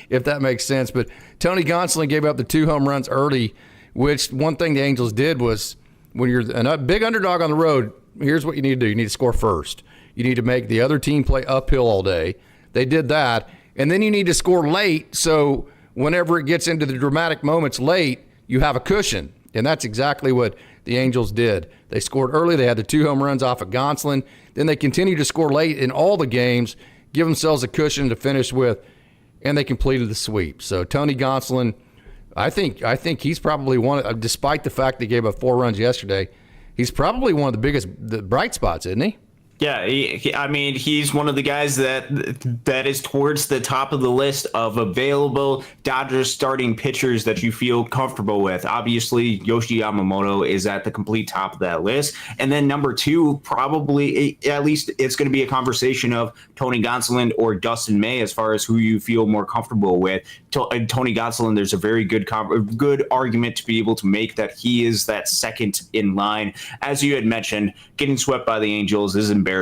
if that makes sense. But Tony Gonsolin gave up the 2 home runs early, which one thing the Angels did was when you're a big underdog on the road, here's what you need to do. You need to score first. You need to make the other team play uphill all day. They did that. And then you need to score late so whenever it gets into the dramatic moments late, you have a cushion. And that's exactly what the Angels did. They scored early. They had the 2 home runs off of Gonsolin. Then they continued to score late in all the games, give themselves a cushion to finish with, and they completed the sweep. So Tony Gonsolin, I think he's probably despite the fact they gave up 4 runs yesterday, he's probably one of the bright spots, isn't he? Yeah, he's one of the guys that is towards the top of the list of available Dodgers starting pitchers that you feel comfortable with. Obviously, Yoshi Yamamoto is at the complete top of that list. And then number 2, probably, at least it's going to be a conversation of Tony Gonsolin or Dustin May as far as who you feel more comfortable with. Tony Gonsolin, there's a very good argument to be able to make that he is that second in line. As you had mentioned, getting swept by the Angels is embarrassing.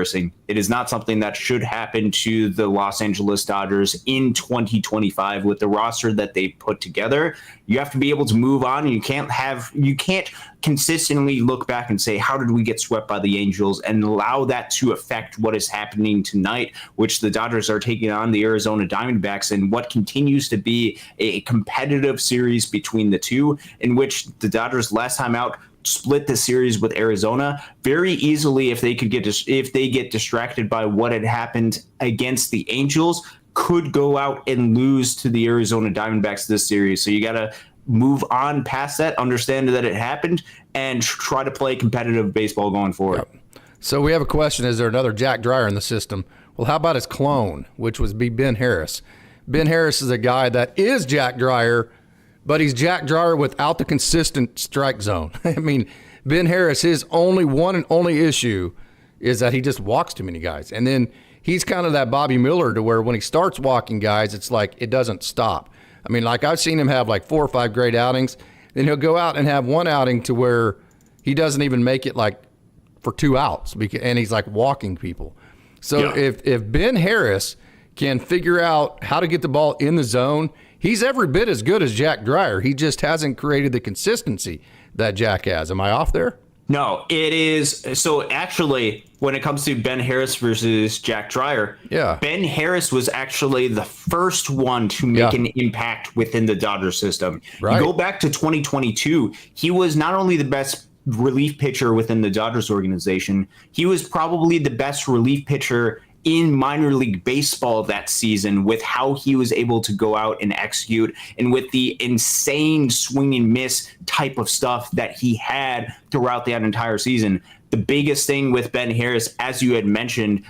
It is not something that should happen to the Los Angeles Dodgers in 2025 with the roster that they put together. You have to be able to move on. You can't consistently look back and say, how did we get swept by the Angels, and allow that to affect what is happening tonight, which the Dodgers are taking on the Arizona Diamondbacks in what continues to be a competitive series between the two, in which the Dodgers last time out split the series with Arizona very easily. If they get distracted by what had happened against the Angels, could go out and lose to the Arizona Diamondbacks this series. So you got to move on past that, understand that it happened, and try to play competitive baseball going forward. Yep. So we have a question. Is there another Jack Dreyer in the system? Well, how about his clone, which would be Ben Harris? Ben Harris is a guy that is Jack Dreyer, but he's Jack Dreyer without the consistent strike zone. I mean, Ben Harris, his one and only issue is that he just walks too many guys. And then he's kind of that Bobby Miller to where when he starts walking guys, it's like it doesn't stop. I mean, like I've seen him have like 4 or 5 great outings. Then he'll go out and have one outing to where he doesn't even make it like for 2 outs, and he's like walking people. So if Ben Harris can figure out how to get the ball in the zone, he's every bit as good as Jack Dreyer. He just hasn't created the consistency that Jack has. Am I off there? No, it is. So actually, when it comes to Ben Harris versus Jack Dreyer, Ben Harris was actually the first one to make an impact within the Dodger system. Right. You go back to 2022, he was not only the best relief pitcher within the Dodgers organization, he was probably the best relief pitcher in minor league baseball that season, with how he was able to go out and execute, and with the insane swing and miss type of stuff that he had throughout that entire season. The biggest thing with Ben Harris, as you had mentioned,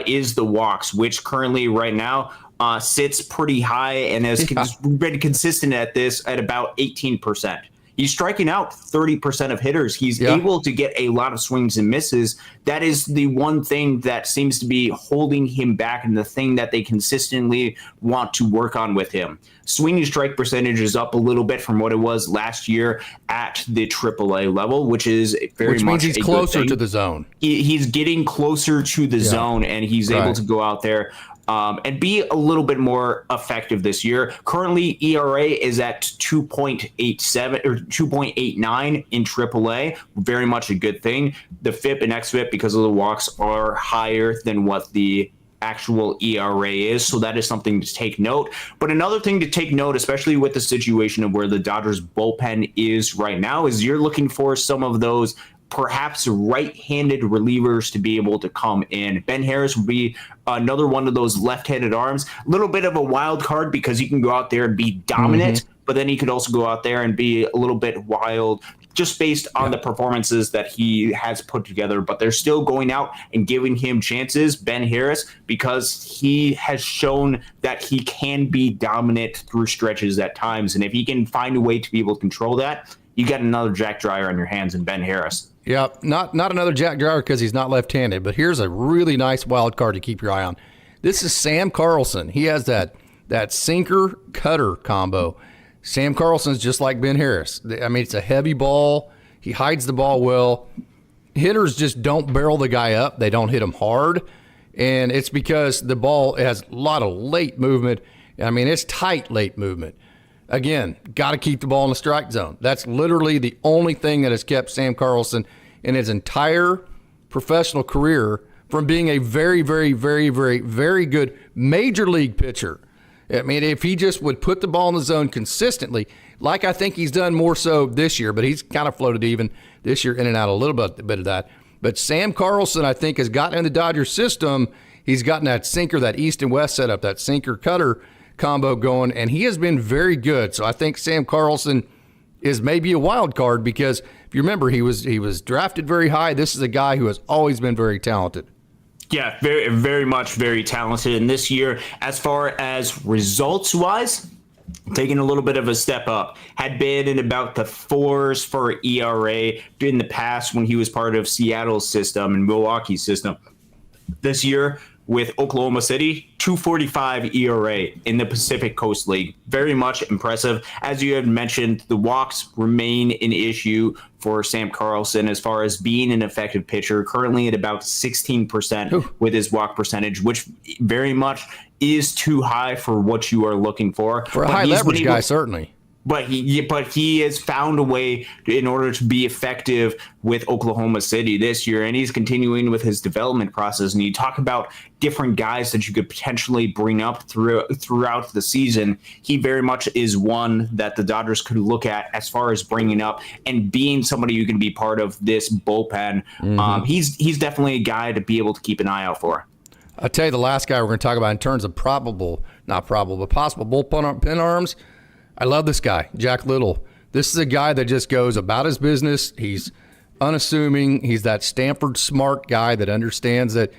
is the walks, which currently right now sits pretty high and has been consistent at about 18%. He's striking out 30% of hitters. He's able to get a lot of swings and misses. That is the one thing that seems to be holding him back, and the thing that they consistently want to work on with him. Swinging strike percentage is up a little bit from what it was last year at the AAA level, which is which means he's closer to the zone. He's getting closer to the zone, and he's able to go out there and be a little bit more effective this year. Currently, ERA is at 2.87 or 2.89 in AAA. Very much a good thing. The FIP and xFIP, because of the walks, are higher than what the actual ERA is, so that is something to take note. But another thing to take note, especially with the situation of where the Dodgers bullpen is right now, is you're looking for some of those perhaps right-handed relievers to be able to come in. Ben Harris would be another one of those left-handed arms. A little bit of a wild card because he can go out there and be dominant, but then he could also go out there and be a little bit wild, just based on the performances that he has put together. But they're still going out and giving him chances, Ben Harris, because he has shown that he can be dominant through stretches at times. And if he can find a way to be able to control that, you got another Jack Dreyer on your hands in Ben Harris. Yeah, not another Jack Dreyer because he's not left-handed, but here's a really nice wild card to keep your eye on. This is Sam Carlson. He has that sinker-cutter combo. Sam Carlson's just like Ben Harris. I mean, it's a heavy ball. He hides the ball well. Hitters just don't barrel the guy up. They don't hit him hard, and it's because the ball has a lot of late movement. I mean, it's tight late movement. Again, got to keep the ball in the strike zone. That's literally the only thing that has kept Sam Carlson in his entire professional career from being a very, very, very, very, very good major league pitcher. I mean, if he just would put the ball in the zone consistently, like I think he's done more so this year, but he's kind of floated even this year in and out a little bit of that. But Sam Carlson, I think, has gotten in the Dodgers system. He's gotten that sinker, that east and west setup, that sinker-cutter combo going, and he has been very good. So I think Sam Carlson is maybe a wild card because if you remember, he was drafted very high. This is a guy who has always been very talented. Yeah, very, very much very talented. And this year, as far as results-wise, taking a little bit of a step up, had been in about the 4s for ERA in the past when he was part of Seattle's system and Milwaukee's system. This year, with Oklahoma City, 2.45 ERA in the Pacific Coast League. Very much impressive. As you had mentioned, the walks remain an issue for Sam Carlson as far as being an effective pitcher, currently at about 16% with his walk percentage, which very much is too high for what you are looking for. For a high leverage guy, certainly. But he has found a way in order to be effective with Oklahoma City this year, and he's continuing with his development process. And you talk about different guys that you could potentially bring up throughout the season. He very much is one that the Dodgers could look at as far as bringing up and being somebody who can be part of this bullpen. Mm-hmm. He's definitely a guy to be able to keep an eye out for. I'll tell you the last guy we're going to talk about in terms of possible bullpen arms. I love this guy, Jack Little. This is a guy that just goes about his business. He's unassuming. He's that Stanford smart guy that understands that,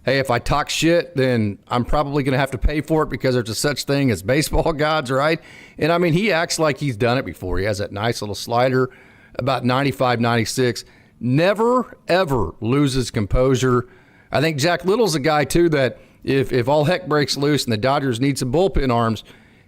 hey, if I talk shit, then I'm probably going to have to pay for it because there's a such thing as baseball gods, right? And, I mean, he acts like he's done it before. He has that nice little slider, about 95, 96. Never, ever loses composure. I think Jack Little's a guy, too, that if all heck breaks loose and the Dodgers need some bullpen arms,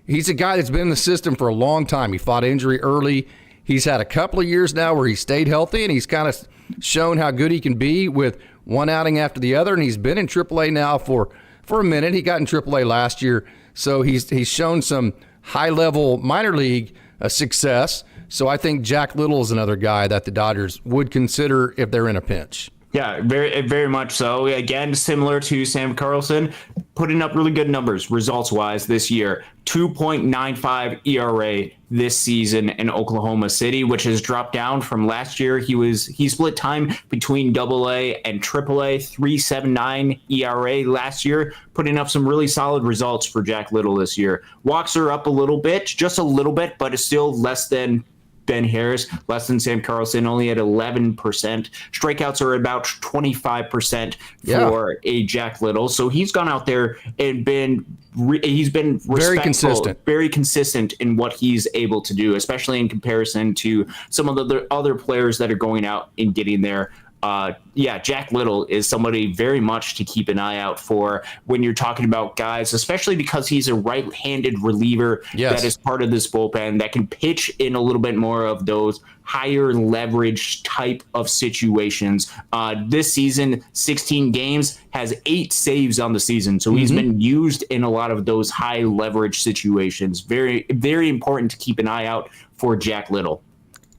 he's a guy that's been in the system for a long time. He fought injury early. He's had a couple of years now where he stayed healthy, and he's kind of shown how good he can be with one outing after the other, and he's been in AAA now for a minute. He got in AAA last year, so he's shown some high-level minor league success. So I think Jack Little is another guy that the Dodgers would consider if they're in a pinch. Yeah, very, very much so. Again, similar to Sam Carlson, putting up really good numbers results-wise this year. 2.95 ERA this season in Oklahoma City, which has dropped down from last year. He split time between AA and AAA, 3.79 ERA last year, putting up some really solid results for Jack Little this year. Walks are up a little bit, just a little bit, but it's still less than Ben Harris, less than Sam Carlson, only at 11%. Strikeouts are about 25% for a Jack Little. So he's gone out there and he's been very consistent in what he's able to do, especially in comparison to some of the other players that are going out and getting there. Jack Little is somebody very much to keep an eye out for when you're talking about guys, especially because he's a right-handed reliever that is part of this bullpen that can pitch in a little bit more of those higher leverage type of situations. This season, 16 games, has 8 saves on the season. So he's been used in a lot of those high leverage situations. Very, very important to keep an eye out for Jack Little.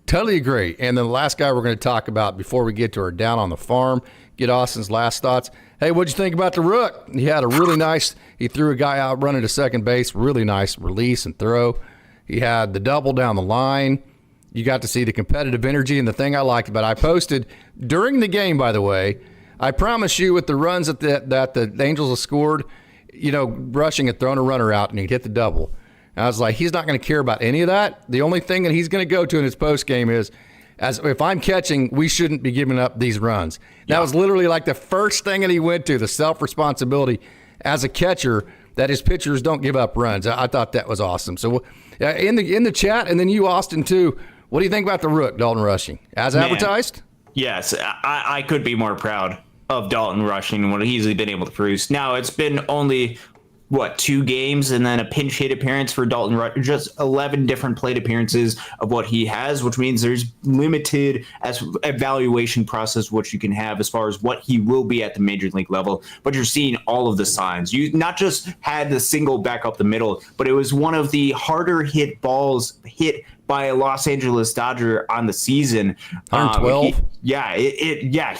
Totally agree. And then the last guy we're going to talk about before we get to our down on the farm, get Austin's last thoughts. Hey, what'd you think about the Rook? He had a really nice, he threw a guy out running to second base, really nice release and throw. He had the double down the line. You got to see the competitive energy. And the thing I liked about it, I posted during the game, by the way, I promise you with the runs that the Angels have scored, Rushing had thrown a runner out and he'd hit the double. And I was like, he's not going to care about any of that. The only thing that he's going to go to in his post game is, as if I'm catching, we shouldn't be giving up these runs. That was literally like the first thing that he went to, the self-responsibility as a catcher that his pitchers don't give up runs. I thought that was awesome. So in the chat, and then you, Austin, too, what do you think about the rook, Dalton Rushing? As advertised? Yes, I could be more proud of Dalton Rushing and what he's been able to produce. Now, it's been only, 2 games and then a pinch hit appearance for Dalton Rushing, just 11 different plate appearances of what he has, which means there's limited as evaluation process what you can have as far as what he will be at the major league level. But you're seeing all of the signs. You not just had the single back up the middle, but it was one of the harder hit balls hit by a Los Angeles Dodger on the season. 112.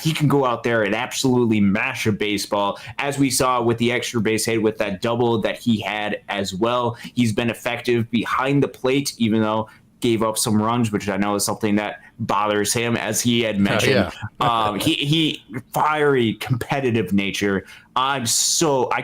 He can go out there and absolutely mash a baseball, as we saw with the extra base hit with that double that he had as well. He's been effective behind the plate, even though gave up some runs, which I know is something that bothers him, as he had mentioned. He fiery, competitive nature. I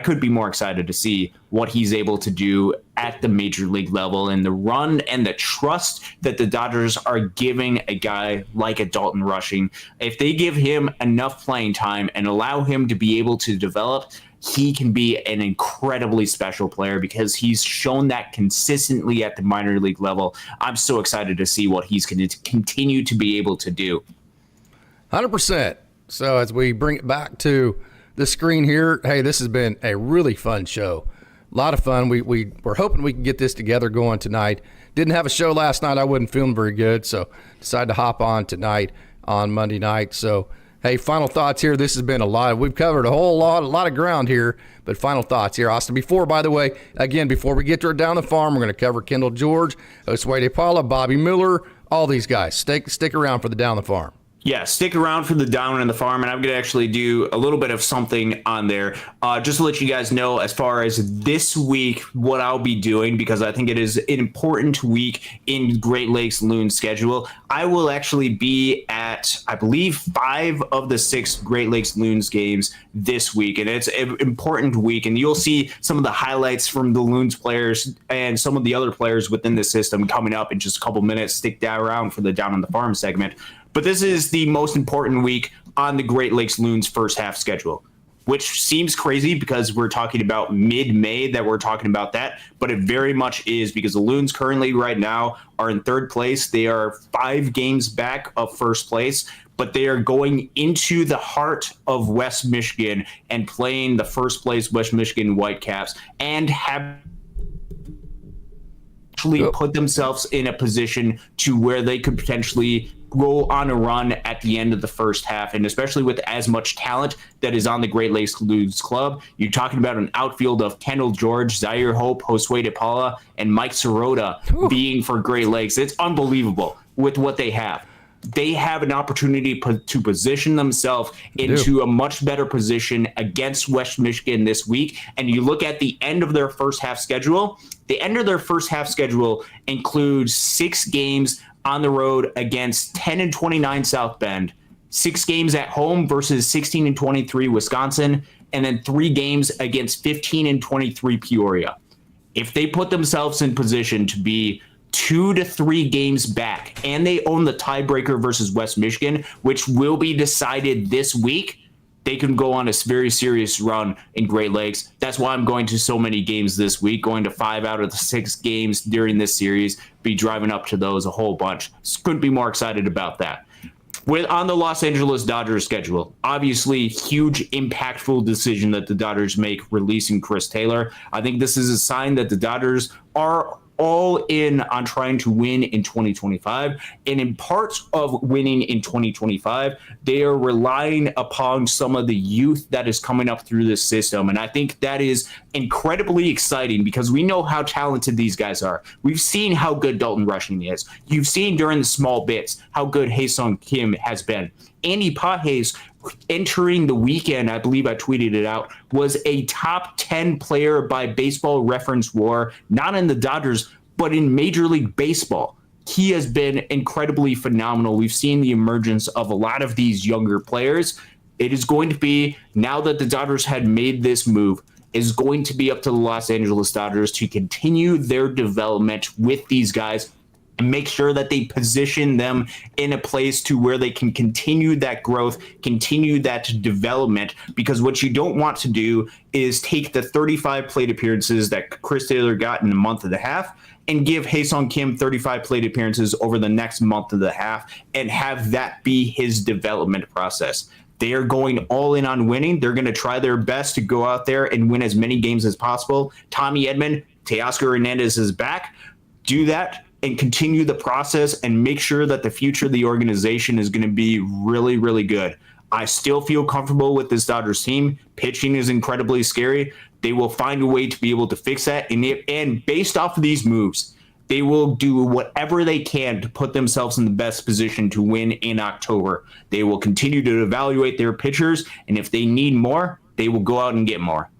could be more excited to see what he's able to do at the major league level, and the run and the trust that the Dodgers are giving a guy like a Dalton Rushing. If they give him enough playing time and allow him to be able to develop, he can be an incredibly special player because he's shown that consistently at the minor league level. I'm so excited to see what he's going to continue to be able to do. 100%. So as we bring it back to the screen here, hey, this has been a really fun show. A lot of fun. We're hoping we can get this together going tonight. Didn't have a show last night. I wasn't feeling very good, so decided to hop on tonight on Monday night. So, hey, final thoughts here. This has been a lot. We've covered a lot of ground here, but final thoughts here, Austin. Before we get to down the farm, we're going to cover Kendall George, Josue Paula, Bobby Miller, all these guys. Stick around for the down the farm. Yeah, stick around for the down in the farm, and I'm going to actually do a little bit of something on there just to let you guys know as far as this week what I'll be doing, because I think it is an important week in Great Lakes Loons schedule. I will actually be at, I believe, 5 of the 6 Great Lakes Loons games this week, and it's an important week, and you'll see some of the highlights from the Loons players and some of the other players within the system coming up in just a couple minutes. Stick around for the down on the farm segment. But this is the most important week on the Great Lakes Loons first half schedule, which seems crazy because we're talking about mid-May that we're talking about that, but it very much is, because the Loons currently right now are in 3rd place. They are 5 games back of 1st place, but they are going into the heart of West Michigan and playing the 1st place West Michigan Whitecaps, and have actually put themselves in a position to where they could potentially go on a run at the end of the first half, and especially with as much talent that is on the Great Lakes Loons club. You're talking about an outfield of Kendall George, Zaire Hope, Josue De Paula, and Mike Sirota being for Great Lakes. It's unbelievable with what they have. They have an opportunity to position themselves into a much better position against West Michigan this week. And you look at the end of their first half schedule. The end of their first half schedule includes 6 games on the road against 10-29 South Bend, 6 games at home versus 16-23 Wisconsin, and then 3 games against 15-23 Peoria. If they put themselves in position to be 2 to 3 games back, and they own the tiebreaker versus West Michigan, which will be decided this week, they can go on a very serious run in Great Lakes. That's why I'm going to so many games this week, going to 5 out of the 6 games during this series, be driving up to those a whole bunch. Couldn't be more excited about that. On the Los Angeles Dodgers schedule, obviously huge impactful decision that the Dodgers make releasing Chris Taylor. I think this is a sign that the Dodgers are all in on trying to win in 2025. And in parts of winning in 2025, they are relying upon some of the youth that is coming up through this system. And I think that is incredibly exciting because we know how talented these guys are. We've seen how good Dalton Rushing is. You've seen during the small bits how good Hae-Sung Kim has been. Andy Pages, entering the weekend, I believe I tweeted it out, was a top 10 player by Baseball Reference WAR, not in the Dodgers, but in Major League Baseball. He has been incredibly phenomenal. We've seen the emergence of a lot of these younger players. It is going to be, now that the Dodgers had made this move, is going to be up to the Los Angeles Dodgers to continue their development with these guys and make sure that they position them in a place to where they can continue that growth, continue that development, because what you don't want to do is take the 35 plate appearances that Chris Taylor got in a month and a half and give Hae-Sung Kim 35 plate appearances over the next month and a half and have that be his development process. They are going all in on winning. They're going to try their best to go out there and win as many games as possible. Tommy Edman, Teoscar Hernandez is back. Do that and continue the process and make sure that the future of the organization is going to be really, really good. I still feel comfortable with this Dodgers team. Pitching is incredibly scary. They will find a way to be able to fix that. And based off of these moves, they will do whatever they can to put themselves in the best position to win in October. They will continue to evaluate their pitchers, and if they need more, they will go out and get more.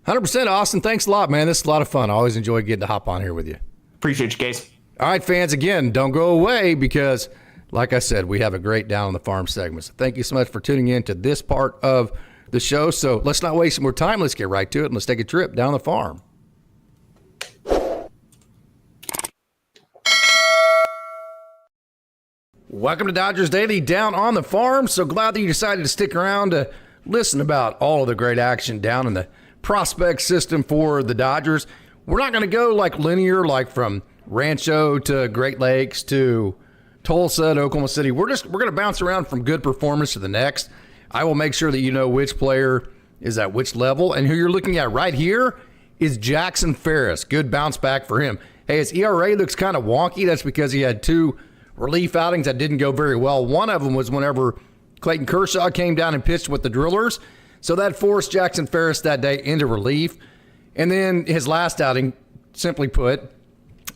100%, Austin. Thanks a lot, man. This is a lot of fun. I always enjoy getting to hop on here with you. Appreciate you, Case. All right, fans, again, don't go away because, like I said, we have a great Down on the Farm segment. So thank you so much for tuning in to this part of the show. So let's not waste more time. Let's get right to it, and let's take a trip down the farm. Welcome to Dodgers Daily Down on the Farm. So glad that you decided to stick around to listen about all of the great action down in the prospect system for the Dodgers. We're not going to go like linear, like from Rancho to Great Lakes to Tulsa to Oklahoma City. We're going to bounce around from good performance to the next. I will make sure that you know which player is at which level, and who you're looking at right here is Jackson Ferris. Good bounce back for him. Hey, his ERA looks kind of wonky. That's because he had two relief outings that didn't go very well. One of them was whenever Clayton Kershaw came down and pitched with the Drillers. So that forced Jackson Ferris that day into relief. And then his last outing, simply put,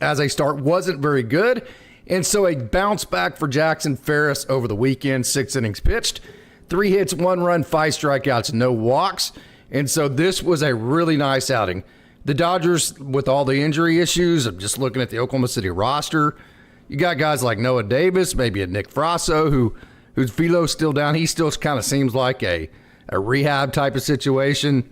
as a start, wasn't very good. And so a bounce back for Jackson Ferris over the weekend, 6 innings pitched, 3 hits, 1 run, 5 strikeouts, no walks. And so this was a really nice outing. The Dodgers, with all the injury issues, I'm just looking at the Oklahoma City roster. You got guys like Noah Davis, maybe a Nick Frasso, whose velo's still down. He still kind of seems like a rehab type of situation.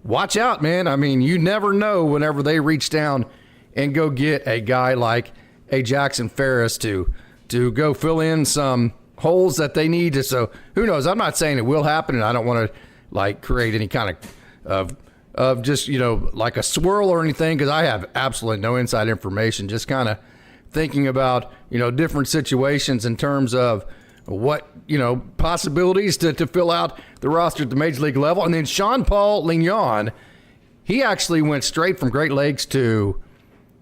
Watch out, man. I mean, you never know whenever they reach down and go get a guy like a Jackson Ferris to go fill in some holes that they need to. So who knows? I'm not saying it will happen, and I don't want to like create any kind of just, like a swirl or anything, because I have absolutely no inside information. Just kind of thinking about, different situations in terms of what, possibilities to fill out the roster at the major league level. And then Sean Paul Lignon, he actually went straight from Great Lakes to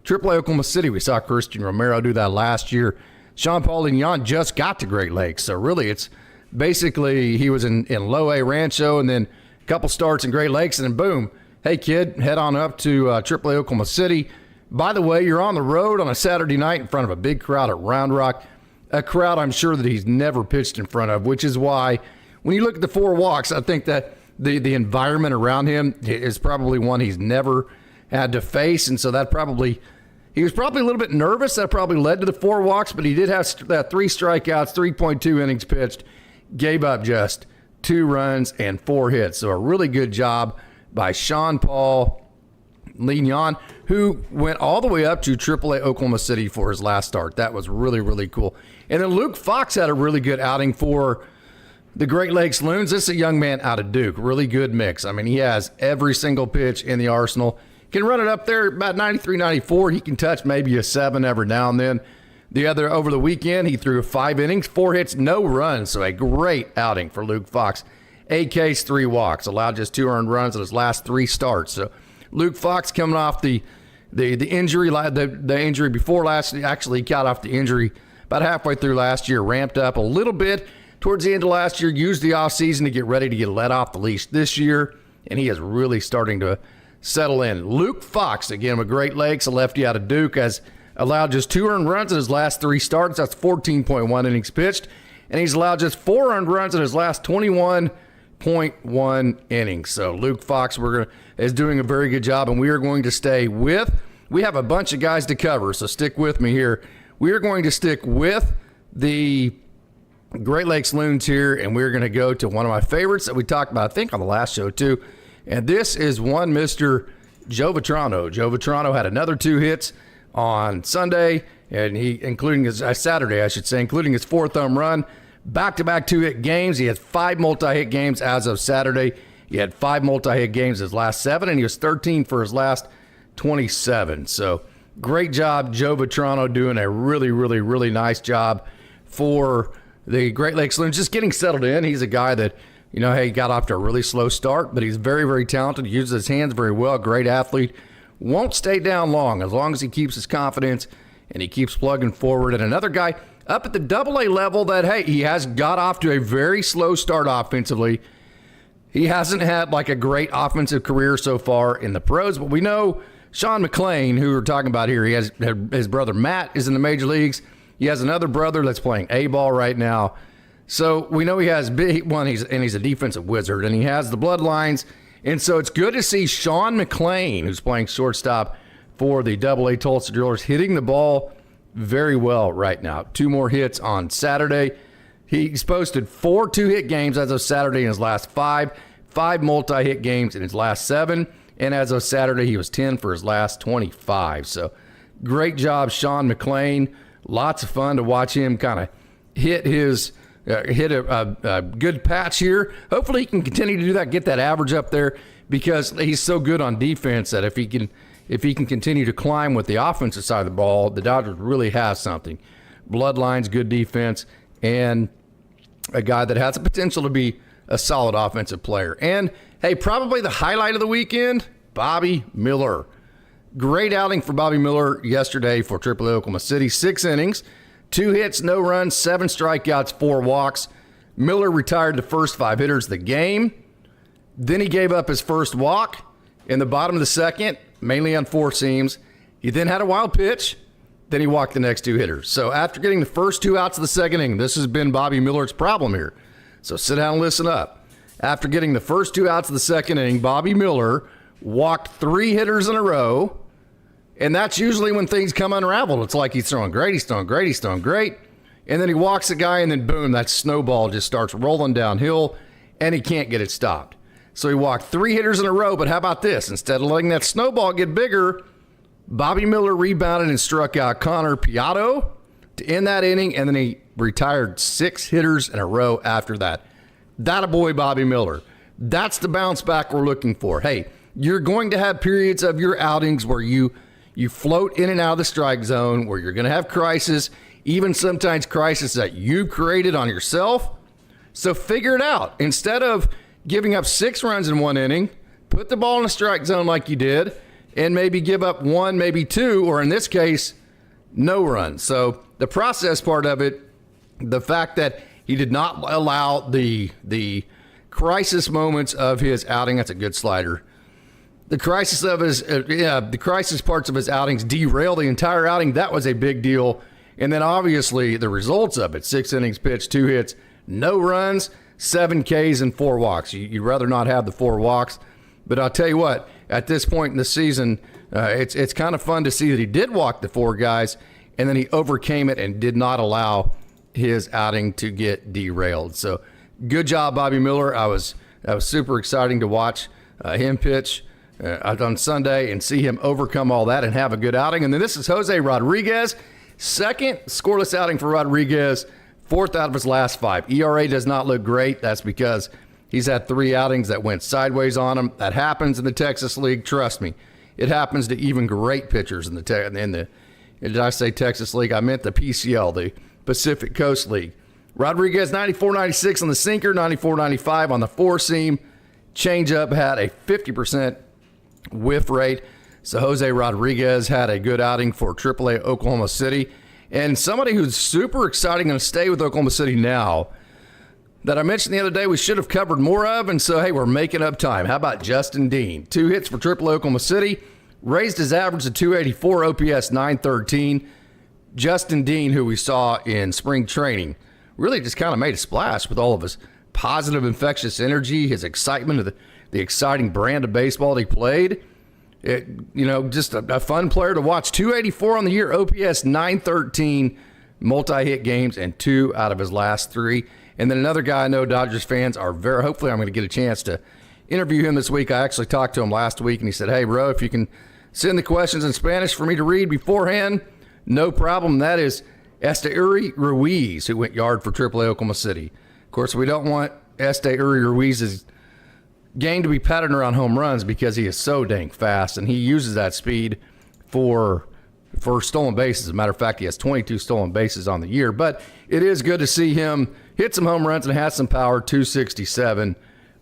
AAA Oklahoma City. We saw Christian Romero do that last year. Sean Paul Lignon just got to Great Lakes. So really it's basically he was in low A Rancho and then a couple starts in Great Lakes and then boom, hey kid, head on up to AAA Oklahoma City. By the way, you're on the road on a Saturday night in front of a big crowd at Round Rock, a crowd I'm sure that he's never pitched in front of, which is why when you look at the 4 walks, I think that the environment around him is probably one he's never had to face. And so he was probably a little bit nervous. That probably led to the 4 walks, but he did have 3 strikeouts, 3.2 innings pitched, gave up just 2 runs and 4 hits. So a really good job by Sean Paul Lignon, who went all the way up to AAA Oklahoma City for his last start. That was really, really cool. And then Luke Fox had a really good outing for the Great Lakes Loons. This is a young man out of Duke. Really good mix. I mean, he has every single pitch in the arsenal. Can run it up there about 93, 94. He can touch maybe a 7 every now and then. Over the weekend, he threw 5 innings, 4 hits, no runs. So a great outing for Luke Fox. 8 Ks, 3 walks. Allowed just 2 earned runs in his last 3 starts. So Luke Fox coming off the injury, the injury before last. Actually, he got off the injury about halfway through last year. Ramped up a little bit towards the end of last year. Used the offseason to get ready to get let off the leash this year, and he is really starting to settle in. Luke Fox, again with Great Lakes, a lefty out of Duke, has allowed just 2 earned runs in his last 3 starts. That's 14.1 innings pitched, and he's allowed just 4 earned runs in his last 21.1 innings. So Luke Fox is doing a very good job, and we are going to stay with. We have a bunch of guys to cover, so stick with me here. We are going to stick with the Great Lakes Loons here, and we're going to go to one of my favorites that we talked about, I think, on the last show too. And this is Mr. Joe Vitrano. Joe Vitrano had another 2 hits on Sunday, and he, including his Saturday, I should say, including his 4th home run, back-to-back 2-hit games. He had 5 multi-hit games as of Saturday. He had 5 multi-hit games his last 7, and he was 13 for his last 27. So great job, Joe Vitrano, doing a really, really, really nice job for the Great Lakes Loons, just getting settled in. He's a guy that, you know, hey, got off to a really slow start, but he's very, very talented. He uses his hands very well. Great athlete. Won't stay down long as he keeps his confidence and he keeps plugging forward. And another guy up at the AA level that, hey, he has got off to a very slow start offensively. He hasn't had like a great offensive career so far in the pros, but we know Sean McClain, who we're talking about here, he has his brother Matt is in the major leagues. He has another brother that's playing A-ball right now. So we know he has big one. He's a defensive wizard, and he has the bloodlines. And so it's good to see Sean McClain, who's playing shortstop for the AA Tulsa Drillers, hitting the ball very well right now. 2 more hits on Saturday. He's posted 4 2-hit games as of Saturday in his last 5, 5 multi-hit games in his last 7, and as of Saturday, he was 10 for his last 25. So great job, Sean McClain. Lots of fun to watch him kind of hit a good patch here. Hopefully he can continue to do that, get that average up there, because he's so good on defense that if he can continue to climb with the offensive side of the ball, the Dodgers really have something. Bloodlines, good defense, and a guy that has the potential to be a solid offensive player. And, hey, probably the highlight of the weekend, Bobby Miller. Great outing for Bobby Miller yesterday for AAA Oklahoma City. 6 innings, 2 hits, no runs, 7 strikeouts, 4 walks. Miller retired the first 5 hitters of the game. Then he gave up his first walk in the bottom of the second, mainly on 4 seams. He then had a wild pitch. Then he walked the next 2 hitters. So after getting the first 2 outs of the second inning, this has been Bobby Miller's problem here. So sit down and listen up. After getting the first 2 outs of the second inning, Bobby Miller walked 3 hitters in a row, and that's usually when things come unraveled. It's like he's throwing great, he's throwing great, he's throwing great, and then he walks a guy, and then boom, that snowball just starts rolling downhill, and he can't get it stopped. So he walked 3 hitters in a row, but how about this? Instead of letting that snowball get bigger, Bobby Miller rebounded and struck out Connor Piatto to end that inning, and then he retired 6 hitters in a row after that. That a boy, Bobby Miller. That's the bounce back we're looking for. Hey, you're going to have periods of your outings where you float in and out of the strike zone, where you're going to have crisis, even sometimes crisis that you created on yourself. So figure it out. Instead of giving up 6 runs in 1 inning, put the ball in the strike zone like you did, and maybe give up 1, maybe 2, or in this case, no runs. So the process part of it, the fact that he did not allow the crisis moments of his outing, that's a good slider. The crisis of the crisis parts of his outings derail the entire outing. That was a big deal. And then obviously the results of it: 6 innings pitched, 2 hits, no runs, 7 Ks and 4 walks. You'd rather not have the 4 walks, but I'll tell you what, at this point in the season, it's kind of fun to see that he did walk the 4 guys, and then he overcame it and did not allow his outing to get derailed. So good job, Bobby Miller. That was super exciting to watch him pitch on Sunday and see him overcome all that and have a good outing. And then this is Jose Rodriguez. Second scoreless outing for Rodriguez, 4th out of his last 5. ERA does not look great. That's because he's had 3 outings that went sideways on him. That happens in the Texas League. Trust me, it happens to even great pitchers in the did I say Texas League? I meant the PCL, the Pacific Coast League. Rodriguez 94-96 on the sinker, 94-95 on the 4-seam. Changeup had a 50% whiff rate. So Jose Rodriguez had a good outing for AAA Oklahoma City. And somebody who's super exciting and stay with Oklahoma City now that I mentioned the other day we should have covered more of, and so, hey, we're making up time. How about Justin Dean? 2 hits for AAA Oklahoma City, raised his average to 284, OPS 913. Justin Dean, who we saw in spring training, really just kind of made a splash with all of his positive, infectious energy, his excitement of the exciting brand of baseball that he played. Just a fun player to watch. 284 on the year, OPS 913, multi-hit games, and 2 out of his last 3. And then another guy I know Dodgers fans are hopefully I'm going to get a chance to interview him this week. I actually talked to him last week, and he said, hey, bro, if you can send the questions in Spanish for me to read beforehand, no problem. That is Esteury Ruiz, who went yard for AAA Oklahoma City. Of course, we don't want Esteury Ruiz's game to be patterned around home runs because he is so dang fast, and he uses that speed for stolen bases. As a matter of fact, he has 22 stolen bases on the year. But it is good to see him hit some home runs and has some power, 267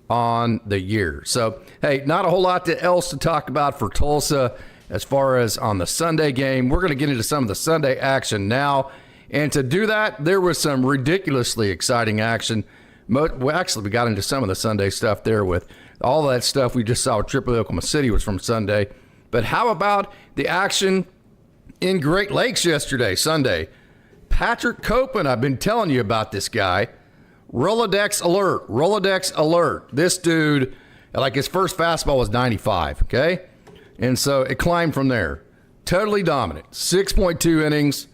on the year. So, hey, not a whole lot else to talk about for Tulsa as far as on the Sunday game. We're going to get into some of the Sunday action now. And to do that, there was some ridiculously exciting action. Well, actually, we got into some of the Sunday stuff there with all that stuff we just saw with AAA Oklahoma City was from Sunday. But how about the action in Great Lakes yesterday, Sunday? Patrick Copen, I've been telling you about this guy. Rolodex alert. This dude, like his first fastball was 95, okay? And so it climbed from there. Totally dominant. 6.2 innings,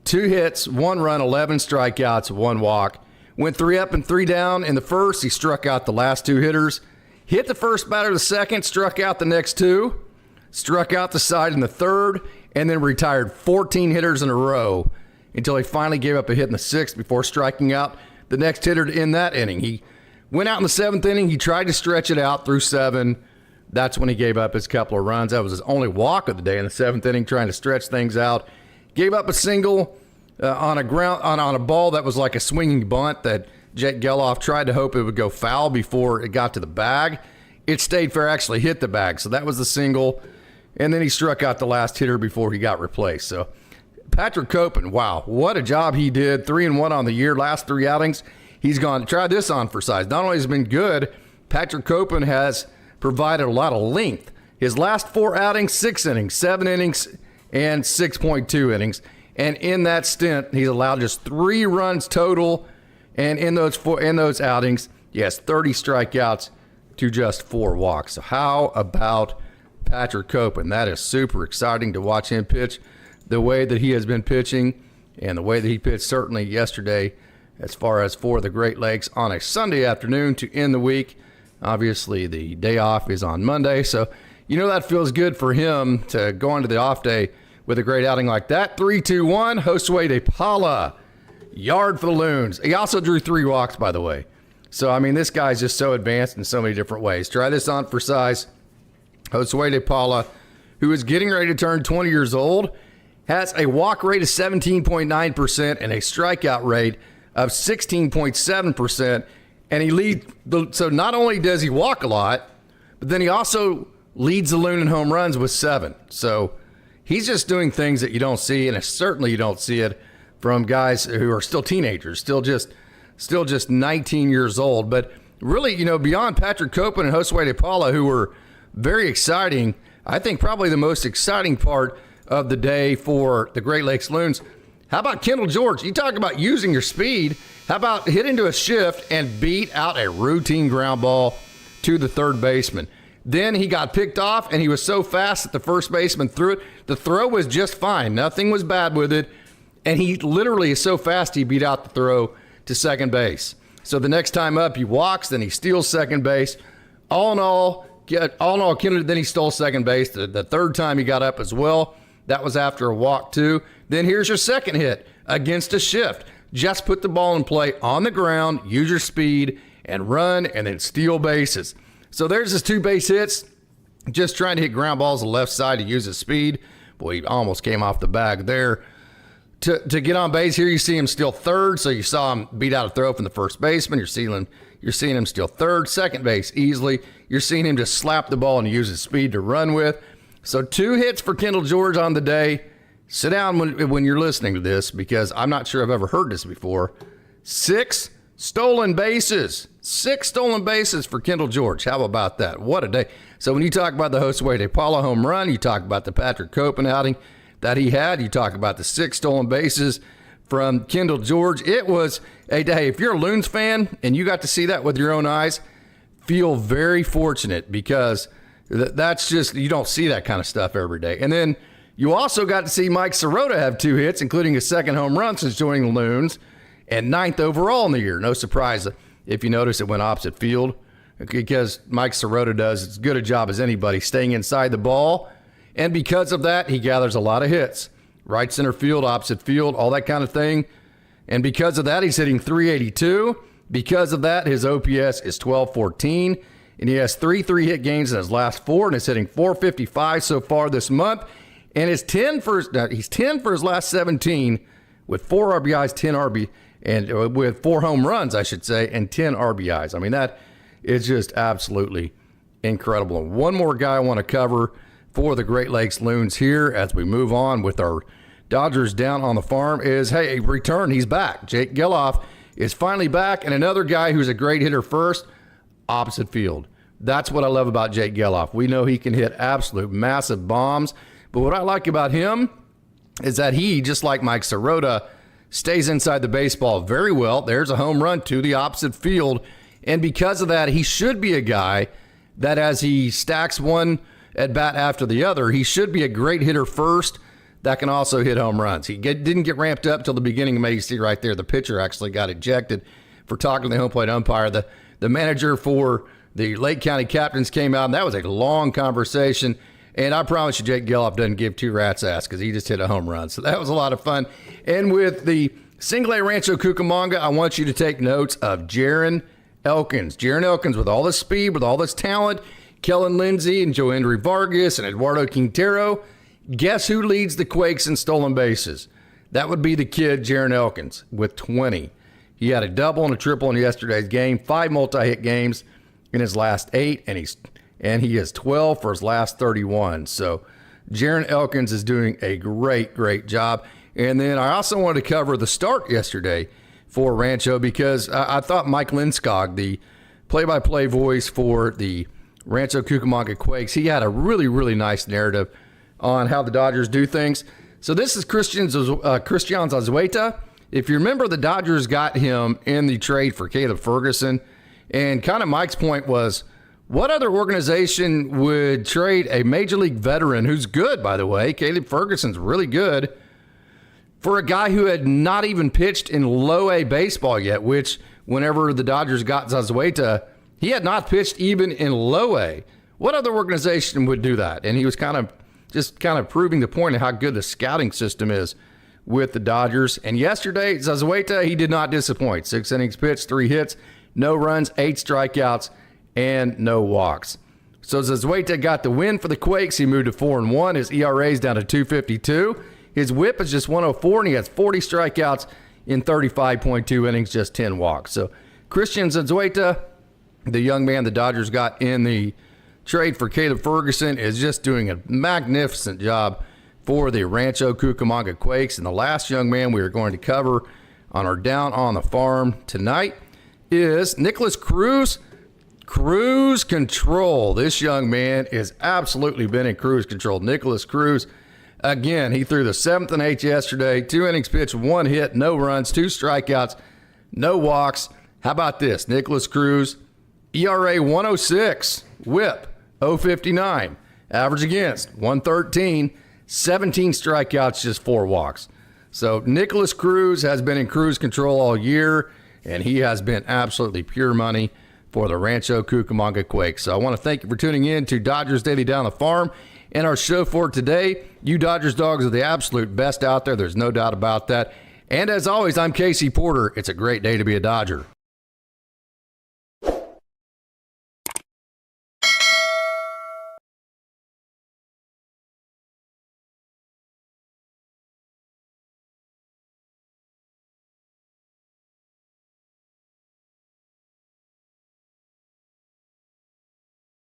2 hits, 1 run, 11 strikeouts, 1 walk. Went 3 up and 3 down in the first. He struck out the last 2 hitters. Hit the first batter the second, struck out the next 2. Struck out the side in the third, and then retired 14 hitters in a row until he finally gave up a hit in the 6th before striking out the next hitter in that inning. He went out in the 7th inning. He tried to stretch it out through 7. That's when he gave up his couple of runs. That was his only walk of the day in the 7th inning, trying to stretch things out. Gave up a single on a ball that was like a swinging bunt that Jake Geloff tried to hope it would go foul before it got to the bag. It stayed fair, actually hit the bag. So that was the single. And then he struck out the last hitter before he got replaced. So Patrick Copen, wow, what a job he did. 3-1 on the year, last 3 outings. He's gone, try this on for size. Not only has he been good, Patrick Copen has provided a lot of length. His last 4 outings, 6 innings, 7 innings, and 6.2 innings. And in that stint, he's allowed just 3 runs total. And in those outings, he has 30 strikeouts to just 4 walks. So how about Patrick Copen? That is super exciting to watch him pitch the way that he has been pitching and the way that he pitched certainly yesterday as far as for the Great Lakes on a Sunday afternoon to end the week. Obviously, the day off is on Monday, so you know that feels good for him to go into the off day with a great outing like that. 3-2-1, Josue De Paula, yard for the Loons. He also drew 3 walks, by the way. So, I mean, this guy's just so advanced in so many different ways. Try this on for size. Josue De Paula, who is getting ready to turn 20 years old, has a walk rate of 17.9% and a strikeout rate of 16.7%. And he leads, so not only does he walk a lot, but then he also leads the Loon in home runs with 7. So he's just doing things that you don't see, and certainly you don't see it from guys who are still teenagers, still just 19 years old. But really, you know, beyond Patrick Copen and Josue De Paula, who were very exciting, I think probably the most exciting part of the day for the Great Lakes Loons. How about Kendall George? You talk about using your speed. How about hit into a shift and beat out a routine ground ball to the third baseman? Then he got picked off, and he was so fast that the first baseman threw it. The throw was just fine. Nothing was bad with it. And he literally is so fast he beat out the throw to second base. So the next time up, he walks, then he steals second base. All in all, Kendall, then he stole second base. The third time he got up as well. That was after a walk, too. Then here's your second hit against a shift. Just put the ball in play on the ground, use your speed, and run, and then steal bases. So there's his 2 base hits. Just trying to hit ground balls on the left side to use his speed. Boy, he almost came off the bag there. To get on base here, you see him steal third. So you saw him beat out a throw from the first baseman. You're seeing him steal third, second base easily. You're seeing him just slap the ball and use his speed to run with. So 2 hits for Kendall George on the day. Sit down when you're listening to this, because I'm not sure I've ever heard this before. 6 stolen bases. 6 stolen bases for Kendall George. How about that? What a day. So when you talk about the Josue De Paula home run, you talk about the Patrick Copen outing that he had, you talk about the 6 stolen bases from Kendall George. It was a day. If you're a Loons fan and you got to see that with your own eyes, feel very fortunate, because that's just, you don't see that kind of stuff every day. And then you also got to see Mike Sirota have 2 hits, including his 2nd home run since joining the Loons, and 9th overall in the year. No surprise if you notice it went opposite field, because Mike Sirota does as good a job as anybody staying inside the ball. And because of that, he gathers a lot of hits. right center field, opposite field, all that kind of thing. And because of that, he's hitting .382. Because of that, his OPS is 1214. And he has 3 3-hit games in his last 4, and is hitting .455 so far this month. And he's 10 for his last 17 with 4 RBIs, 10 RB, and with 4 home runs, I should say, and 10 RBIs. I mean, that is just absolutely incredible. And one more guy I want to cover for the Great Lakes Loons here as we move on with our Dodgers down on the farm is, hey, return. He's back. Jake Geloff is finally back, and another guy who's a great hitter first, opposite field. That's what I love about Jake Geloff. We know he can hit absolute massive bombs, but what I like about him is that he, just like Mike Sirota, stays inside the baseball very well. There's a home run to the opposite field, and because of that, he should be a guy that as he stacks one at bat after the other, he should be a great hitter first that can also hit home runs. He didn't get ramped up till the beginning of May. You see right there, the pitcher actually got ejected for talking to the home plate umpire. The manager for the Lake County Captains came out, and that was a long conversation. And I promise you, Jake Geloff doesn't give 2 rats' ass because he just hit a home run. So that was a lot of fun. And with the Single A Rancho Cucamonga, I want you to take notes of Jaron Elkins. Jaron Elkins, with all this speed, with all this talent, Kellen Lindsey and Joandry Vargas and Eduardo Quintero, guess who leads the Quakes in stolen bases? That would be the kid, Jaron Elkins, with 20. He had a double and a triple in yesterday's game, 5 multi-hit games in his last 8, and he is 12 for his last 31. So Jaron Elkins is doing a great job. And then I also wanted to cover the start yesterday for Rancho because I thought Mike Linskog, the play-by-play voice for the Rancho Cucamonga Quakes, he had a really nice narrative on how the Dodgers do things. So this is Christian Zazueta. If you remember, the Dodgers got him in the trade for Caleb Ferguson. And kind of Mike's point was, what other organization would trade a major league veteran who's good, by the way? Caleb Ferguson's really good, for a guy who had not even pitched in low A baseball yet, which whenever the Dodgers got Zazueta, he had not pitched even in low A. What other organization would do that? And he was kind of proving the point of how good the scouting system is with the Dodgers. And yesterday, Zazueta, he did not disappoint. 6 innings pitched, 3 hits, no runs, 8 strikeouts, and no walks. So Zazueta got the win for the Quakes. He moved to 4-1. His ERA is down to 2.52. His whip is just 104, and he has 40 strikeouts in 35.2 innings, just 10 walks. So Christian Zazueta, the young man the Dodgers got in the trade for Caleb Ferguson, is just doing a magnificent job for the Rancho Cucamonga Quakes. And the last young man we are going to cover on our Down on the Farm tonight is Nicholas Cruz. Cruise control. This young man has absolutely been in cruise control. Nicholas Cruz, again, he threw the 7th and 8th yesterday. 2 innings pitched, 1 hit, no runs, 2 strikeouts, no walks. How about this? Nicholas Cruz, ERA 106, whip 059, average against 113, 17 strikeouts, just 4 walks. So Nicholas Cruz has been in cruise control all year, and he has been absolutely pure money for the Rancho Cucamonga Quakes. So I want to thank you for tuning in to Dodgers Daily Down the Farm and our show for today. You Dodgers dogs are the absolute best out there. There's no doubt about that. And as always, I'm Casey Porter. It's a great day to be a Dodger.